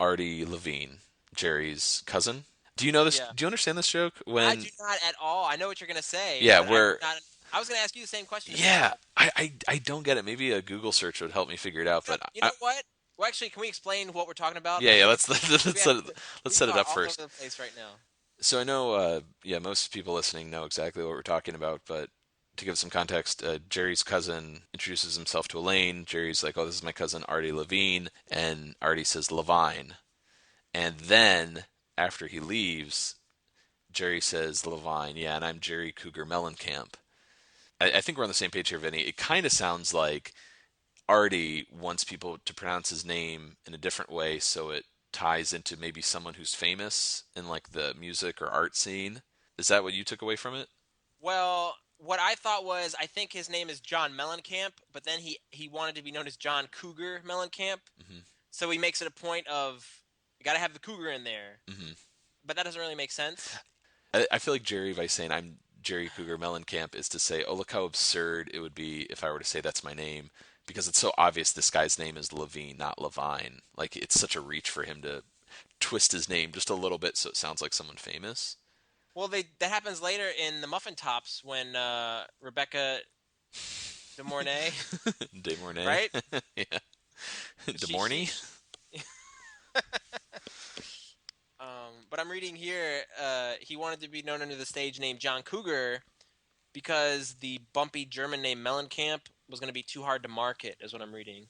Artie Levine, Jerry's cousin? Do you know this? Yeah. Do you understand this joke? I do not at all. I know what you're going to say. Yeah, I was going to ask you the same question. Yeah, I don't get it. Maybe a Google search would help me figure it out. But you know what? Well, actually, can we explain what we're talking about? Yeah. Let's set it up first. All over the place right now. So I know, most people listening know exactly what we're talking about. But to give some context, Jerry's cousin introduces himself to Elaine. Jerry's like, "Oh, this is my cousin Artie Levine," and Artie says Levine. And then after he leaves, Jerry says Levine. Yeah, and I'm Jerry Cougar Mellencamp. I think we're on the same page here, Vinny. It kind of sounds like Artie wants people to pronounce his name in a different way so it ties into maybe someone who's famous in like the music or art scene. Is that what you took away from it? Well, what I thought was, I think his name is John Mellencamp, but then he wanted to be known as John Cougar Mellencamp. Hmm. So he makes it a point of, you got to have the cougar in there. Hmm. But that doesn't really make sense. I feel like Jerry, by saying I'm Jerry Cougar Mellencamp, is to say, oh, look how absurd it would be if I were to say that's my name, because it's so obvious this guy's name is Levine, not Levine. Like, it's such a reach for him to twist his name just a little bit so it sounds like someone famous. Well, that happens later in the Muffin Tops when Rebecca De Mornay, De Mornay. right? Yeah. De She- Mornay? she- but I'm reading here, he wanted to be known under the stage name John Cougar because the bumpy German name Mellencamp was going to be too hard to market, is what I'm reading.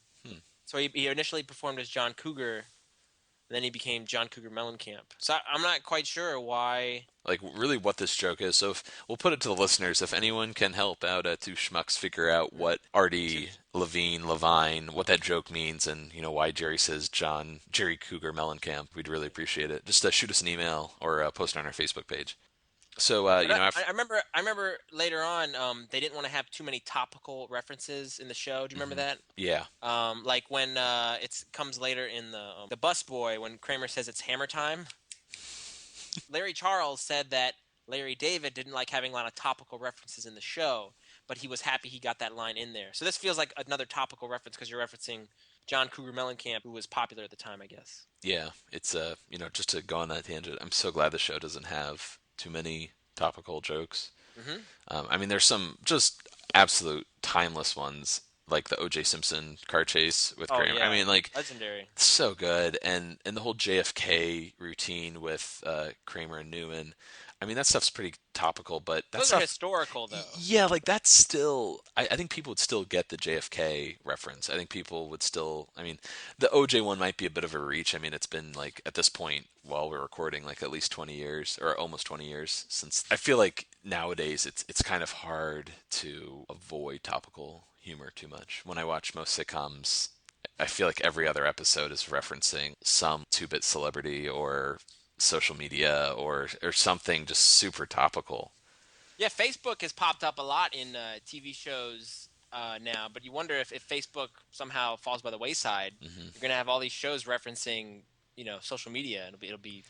So he initially performed as John Cougar, and then he became John Cougar Mellencamp. So I'm not quite sure why. Like, really what this joke is. So we'll put it to the listeners. If anyone can help out two schmucks figure out what Artie, Levine, what that joke means, and why Jerry says Jerry Cougar Mellencamp, we'd really appreciate it. Just shoot us an email or post it on our Facebook page. So I remember later on, they didn't want to have too many topical references in the show. Do you remember that? Yeah. Like when it comes later in the busboy, when Kramer says it's hammer time. Larry Charles said that Larry David didn't like having a lot of topical references in the show, but he was happy he got that line in there. So this feels like another topical reference because you're referencing John Cougar Mellencamp, who was popular at the time, I guess. Yeah. It's just to go on that tangent, I'm so glad the show doesn't have too many topical jokes. I mean, there's some just absolute timeless ones, like the O.J. Simpson car chase with Kramer. Yeah. I mean, like, Legendary. so good, and the whole JFK routine with Kramer and Newman. I mean, that stuff's pretty topical, but that Those stuff, are historical, though. yeah, like that's still. I think people would still get the JFK reference. I think people would still. I mean, the OJ one might be a bit of a reach. I mean, it's been like at this point, while we're recording, like at least 20 years or almost 20 years since. I feel like nowadays it's kind of hard to avoid topical humor too much. When I watch most sitcoms, I feel like every other episode is referencing some two-bit celebrity or social media or something just super topical. Yeah, Facebook has popped up a lot in TV shows now, but you wonder if Facebook somehow falls by the wayside. You're going to have all these shows referencing, social media, and it'll be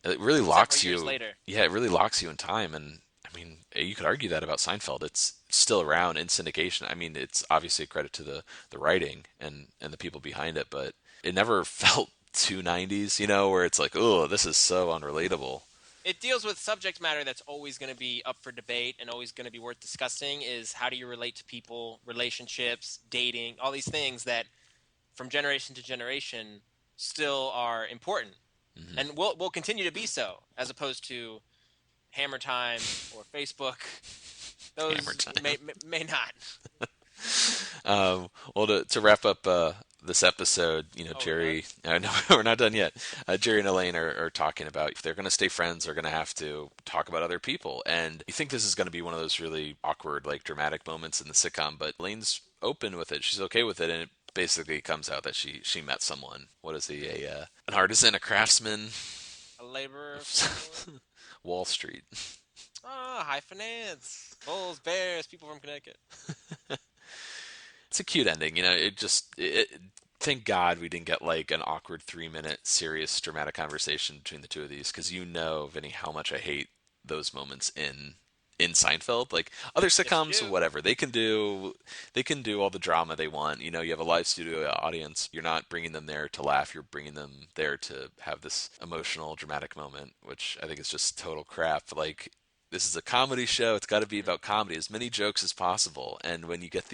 It really locks several years you. later. Yeah, it really locks you in time. And I mean, you could argue that about Seinfeld. It's still around in syndication. I mean, it's obviously a credit to the writing and the people behind it, but it never felt too 90s, where it's like, oh, this is so unrelatable. It deals with subject matter that's always going to be up for debate and always going to be worth discussing, is how do you relate to people, relationships, dating, all these things that from generation to generation still are important. And will continue to be so, as opposed to Hammer Time or Facebook. Those Hammer Time. may not. Well, to wrap up this episode, Jerry, no, we're not done yet. Jerry and Elaine are talking about if they're going to stay friends, they're going to have to talk about other people. And you think this is going to be one of those really awkward, like dramatic moments in the sitcom, but Elaine's open with it. She's okay with it. And it basically comes out that she met someone. What is he? An artisan, a craftsman? A laborer. Wall Street. High finance. Bulls, bears, people from Connecticut. It's a cute ending, thank God we didn't get like an awkward 3-minute serious dramatic conversation between the two of these, because Vinny, how much I hate those moments in Seinfeld. Like other sitcoms, whatever, they can do all the drama they want. You have a live studio audience. You're not bringing them there to laugh. You're bringing them there to have this emotional, dramatic moment, which I think is just total crap. Like, this is a comedy show. It's got to be about comedy, as many jokes as possible. And when you get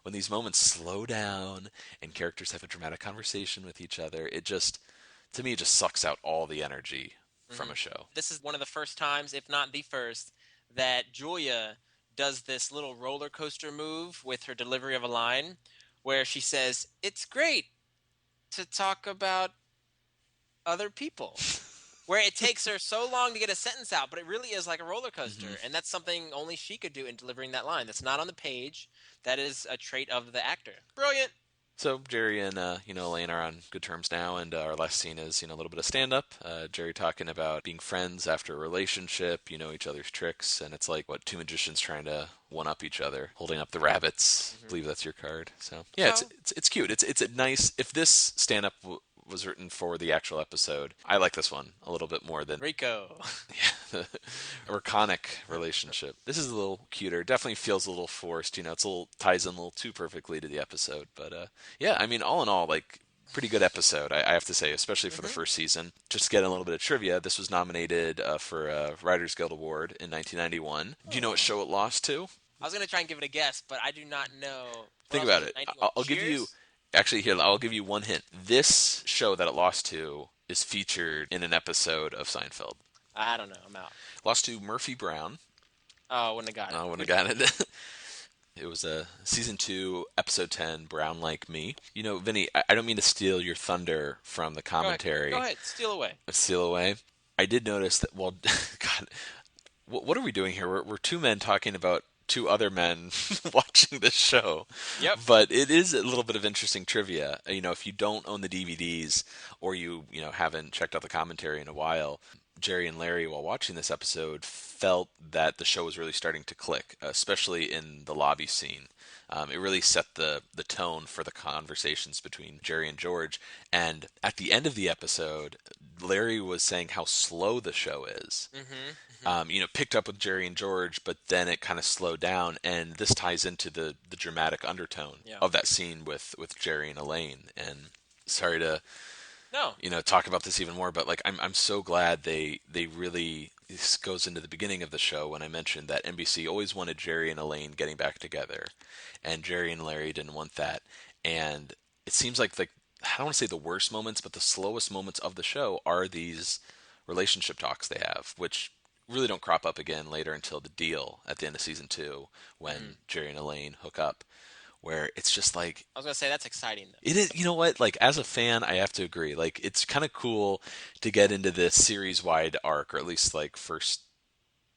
when these moments slow down and characters have a dramatic conversation with each other, to me, it just sucks out all the energy from a show. This is one of the first times, if not the first, that Julia does this little roller coaster move with her delivery of a line where she says, "It's great to talk about other people." Where it takes her so long to get a sentence out, but it really is like a roller coaster. And that's something only she could do in delivering that line. That's not on the page. That is a trait of the actor. Brilliant. So Jerry and Elaine are on good terms now, and our last scene is a little bit of stand up. Jerry talking about being friends after a relationship, each other's tricks, and it's like what two magicians trying to one up each other, holding up the rabbits. I believe that's your card. So yeah, So it's cute. It's a nice. If this stand up was written for the actual episode, I like this one a little bit more than Rico. the Orconic relationship. This is a little cuter. Definitely feels a little forced. It's a little ties in a little too perfectly to the episode. But yeah, I mean, all in all, like pretty good episode, I have to say, especially for the first season. Just to get a little bit of trivia, this was nominated for a Writers Guild Award in 1991. Do you know what show it lost to? I was gonna try and give it a guess, but I do not know. Think about it. I'll give you. Actually, here, I'll give you one hint. This show that it lost to is featured in an episode of Seinfeld. I don't know. I'm out. Lost to Murphy Brown. Oh, I wouldn't have got it. I wouldn't have got it. It was season 2, episode 10, Brown Like Me. Vinny, I don't mean to steal your thunder from the commentary. Go ahead. Steal away. Steal away. I did notice that, well, God, what are we doing here? We're two men talking about two other men watching this show. Yep. But it is a little bit of interesting trivia. If you don't own the DVDs or you haven't checked out the commentary in a while, Jerry and Larry, while watching this episode, felt that the show was really starting to click, especially in the lobby scene. It really set the tone for the conversations between Jerry and George. And at the end of the episode, Larry was saying how slow the show is. Picked up with Jerry and George, but then it kind of slowed down. And this ties into the dramatic undertone of that scene with Jerry and Elaine. And sorry to talk about this even more, but like I'm so glad they really, this goes into the beginning of the show when I mentioned that NBC always wanted Jerry and Elaine getting back together, and Jerry and Larry didn't want that. And it seems like I don't want to say the worst moments, but the slowest moments of the show are these relationship talks they have, which really don't crop up again later until the deal at the end of season 2 when Jerry and Elaine hook up, where it's just like, I was gonna say that's exciting though. it is. You know what? Like, as a fan, I have to agree. Like, it's kind of cool to get into this series-wide arc, or at least like first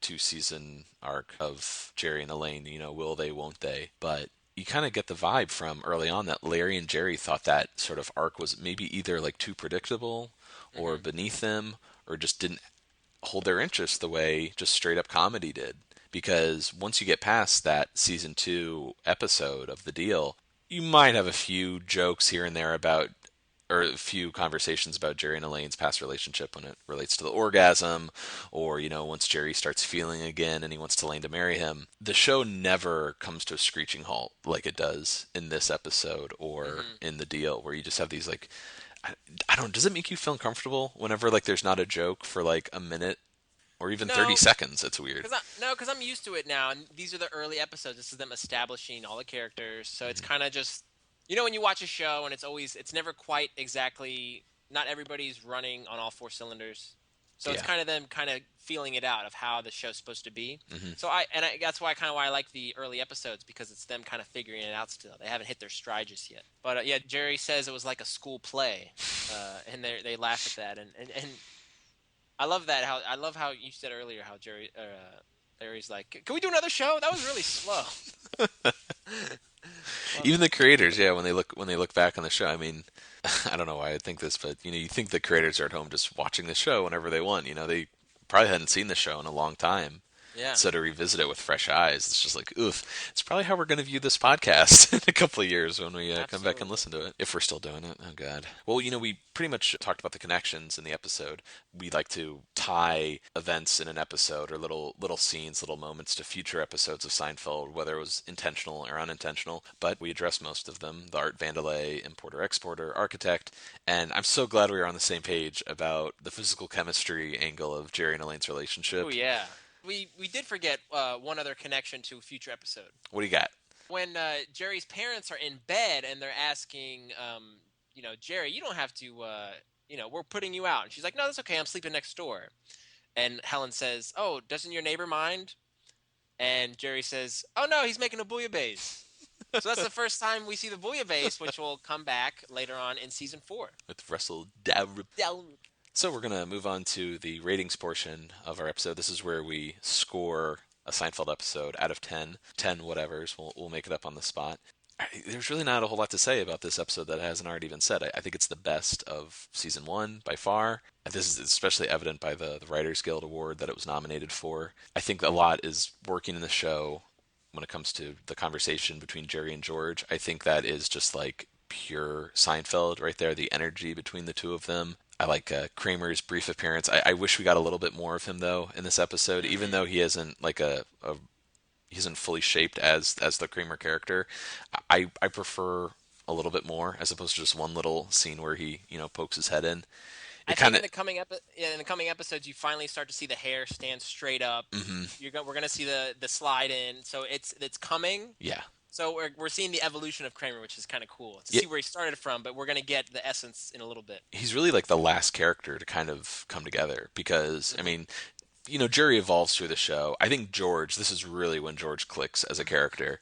2-season arc of Jerry and Elaine. Will they? Won't they? But you kind of get the vibe from early on that Larry and Jerry thought that sort of arc was maybe either like too predictable, or beneath them, or just didn't hold their interest the way just straight up comedy did. Because once you get past that season 2 episode of The Deal, you might have a few jokes here and there about, or a few conversations about Jerry and Elaine's past relationship when it relates to the orgasm, or, once Jerry starts feeling again and he wants Elaine to marry him. The show never comes to a screeching halt like it does in this episode or in The Deal, where you just have these like, I don't, does it make you feel uncomfortable whenever like there's not a joke for like a minute or even 30 seconds? It's weird. Because I'm used to it now, and these are the early episodes. This is them establishing all the characters, so it's kind of just, when you watch a show and it's never quite exactly, not everybody's running on all 4 cylinders, so it's kind of them kind of feeling it out of how the show's supposed to be. So that's why I like the early episodes, because it's them kind of figuring it out still. They haven't hit their stride just yet. But yeah, Jerry says it was like a school play, and they laugh at that, and I love that. I love how you said earlier how Larry's like, "Can we do another show? That was really slow." Even the creators, yeah, when they look back on the show, I mean, I don't know why I think this, but you think the creators are at home just watching the show whenever they want. They probably hadn't seen the show in a long time. Yeah. So to revisit it with fresh eyes, it's just like, oof. It's probably how we're going to view this podcast in a couple of years when we come back and listen to it. If we're still doing it. Oh, God. Well, we pretty much talked about the connections in the episode. We like to tie events in an episode or little scenes, little moments to future episodes of Seinfeld, whether it was intentional or unintentional. But we address most of them. The Art Vandelay, importer-exporter, architect. And I'm so glad we were on the same page about the physical chemistry angle of Jerry and Elaine's relationship. Oh, yeah. We did forget one other connection to a future episode. What do you got? When Jerry's parents are in bed and they're asking, Jerry, you don't have to, we're putting you out. And she's like, no, that's okay. I'm sleeping next door. And Helen says, oh, doesn't your neighbor mind? And Jerry says, oh, no, he's making a bouillabaisse. So that's the first time we see the bouillabaisse, which will come back later on in season 4. With Russell Dalrymple. So we're going to move on to the ratings portion of our episode. This is where we score a Seinfeld episode out of 10. 10 whatevers. We'll make it up on the spot. There's really not a whole lot to say about this episode that hasn't already been said. I think it's the best of season one by far. And this is especially evident by the Writers Guild Award that it was nominated for. I think a lot is working in the show when it comes to the conversation between Jerry and George. I think that is just like pure Seinfeld right there, the energy between the two of them. I like Kramer's brief appearance. I wish we got a little bit more of him though in this episode, even though he isn't like he isn't fully shaped as the Kramer character. I prefer a little bit more as opposed to just one little scene where he pokes his head in. I It think kind in of the coming episodes, you finally start to see the hair stand straight up. hmm We're gonna see the slide in, so it's coming. yeah. So we're seeing the evolution of Kramer, which is kind of cool to Yeah, see where he started from. But we're gonna get the essence in a little bit. he's really like the last character to kind of come together because I mean, Jerry evolves through the show. I think George, this is really when George clicks as a character,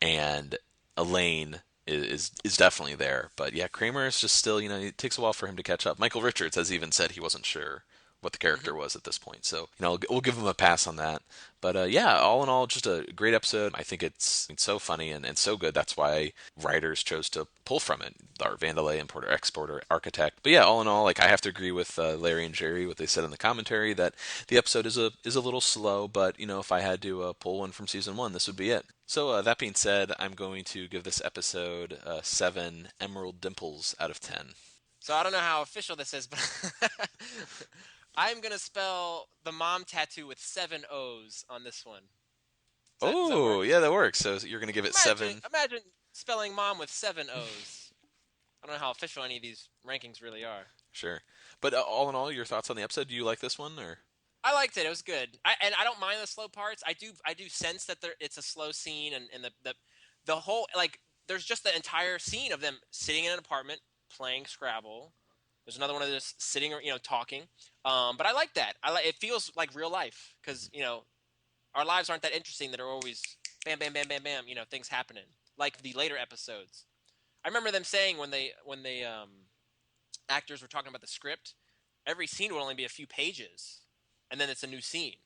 and Elaine is definitely there. But yeah, Kramer is just still, it takes a while for him to catch up. Michael Richards has even said he wasn't sure what the character was at this point. So, we'll give him a pass on that. But yeah, all in all, just a great episode. I think it's so funny and so good. That's why writers chose to pull from it. Art Vandelay, importer, exporter, architect. But yeah, all in all, like I have to agree with Larry and Jerry, what they said in the commentary, that the episode is a little slow. But if I had to pull one from season one, this would be it. So that being said, I'm going to give this episode 7 Emerald Dimples out of 10. So I don't know how official this is, but I'm gonna spell the mom tattoo with 7 O's on this one. Does that Oh, work? yeah, that works. So you're going to give it 7. Imagine spelling mom with 7 O's. I don't know how official any of these rankings really are. Sure. But all in all, your thoughts on the episode? Do you like this one or? I liked it. It was good. I don't mind the slow parts. I do sense that it's a slow scene and the whole like there's just the entire scene of them sitting in an apartment playing Scrabble. There's another one of this sitting talking. But I like that. It feels like real life because our lives aren't that interesting that are always bam bam bam bam bam things happening like the later episodes. I remember them saying when they actors were talking about the script, every scene would only be a few pages, and then it's a new scene.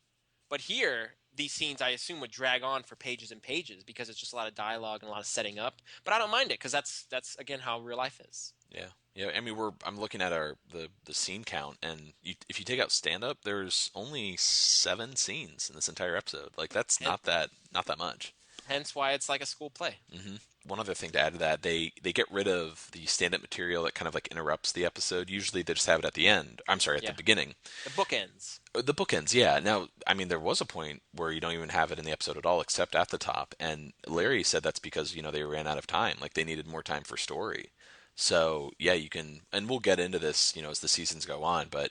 But here, these scenes I assume would drag on for pages and pages because it's just a lot of dialogue and a lot of setting up. But I don't mind it because that's again how real life is. Yeah. Yeah, I mean I'm looking at the scene count, and if you take out stand up, there's only 7 scenes in this entire episode. Like that's And not that much. hence why it's like a school play. One other thing to add to that, they get rid of the stand up material that kind of like interrupts the episode. Usually they just have it at the end. I'm sorry, at Yeah, the beginning. the bookends. The bookends, yeah. Now, I mean, there was a point where you don't even have it in the episode at all, except at the top. And Larry said that's because they ran out of time. Like they needed more time for story. So yeah, you can, and we'll get into this, as the seasons go on. But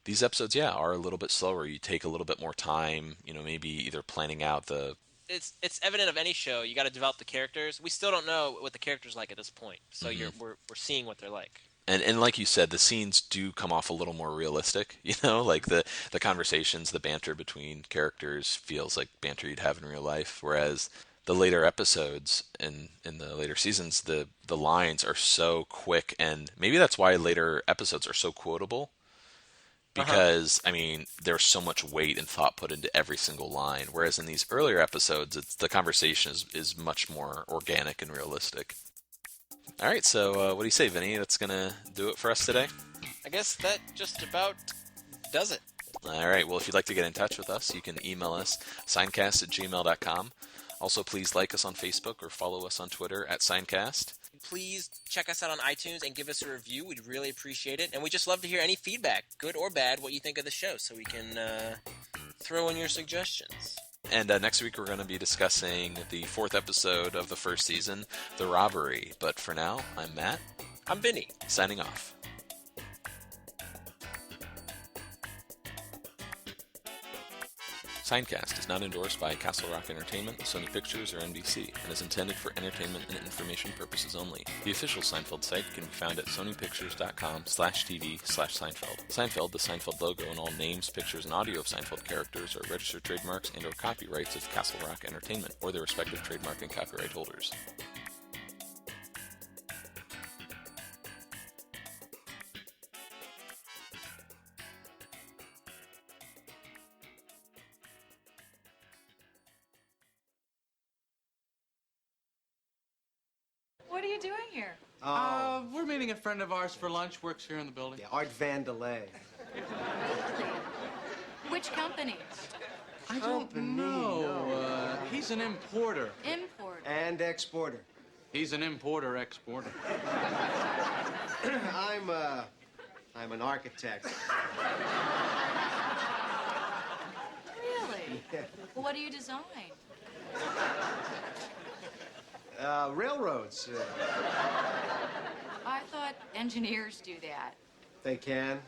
these episodes, yeah, are a little bit slower. You take a little bit more time, maybe either planning out the. It's evident of any show. You got to develop the characters. We still don't know what the characters like at this point. So we're seeing what they're like. And like you said, the scenes do come off a little more realistic, like the conversations, the banter between characters feels like banter you'd have in real life. Whereas the later episodes in the later seasons, the lines are so quick, and maybe that's why later episodes are so quotable. Because I mean, there's so much weight and thought put into every single line, whereas in these earlier episodes, the conversation is much more organic and realistic. All right, so what do you say, Vinny? That's gonna do it for us today. I guess that just about does it. All right, well, if you'd like to get in touch with us, you can email us, seincast@gmail.com. Also, please like us on Facebook or follow us on Twitter @Seincast. Please check us out on iTunes and give us a review. We'd really appreciate it. And we just love to hear any feedback, good or bad, what you think of the show, so we can throw in your suggestions. And next week we're going to be discussing the 4th episode of the first season, The Robbery. But for now, I'm Matt. I'm Vinny. Signing off. Seinecast is not endorsed by Castle Rock Entertainment, Sony Pictures, or NBC, and is intended for entertainment and information purposes only. The official Seinfeld site can be found at sonypictures.com/TV/Seinfeld. Seinfeld, the Seinfeld logo, and all names, pictures, and audio of Seinfeld characters are registered trademarks and/or copyrights of Castle Rock Entertainment or their respective trademark and copyright holders. you doing here? We're meeting a friend of ours for lunch, works here in the building. Yeah, Art Vandelay. Really? Which company? I don't know. He's an importer. Import. And exporter. He's an importer-exporter. I'm an architect. Really? Yeah. Well, what do you design? Railroads. I thought engineers do that. They can.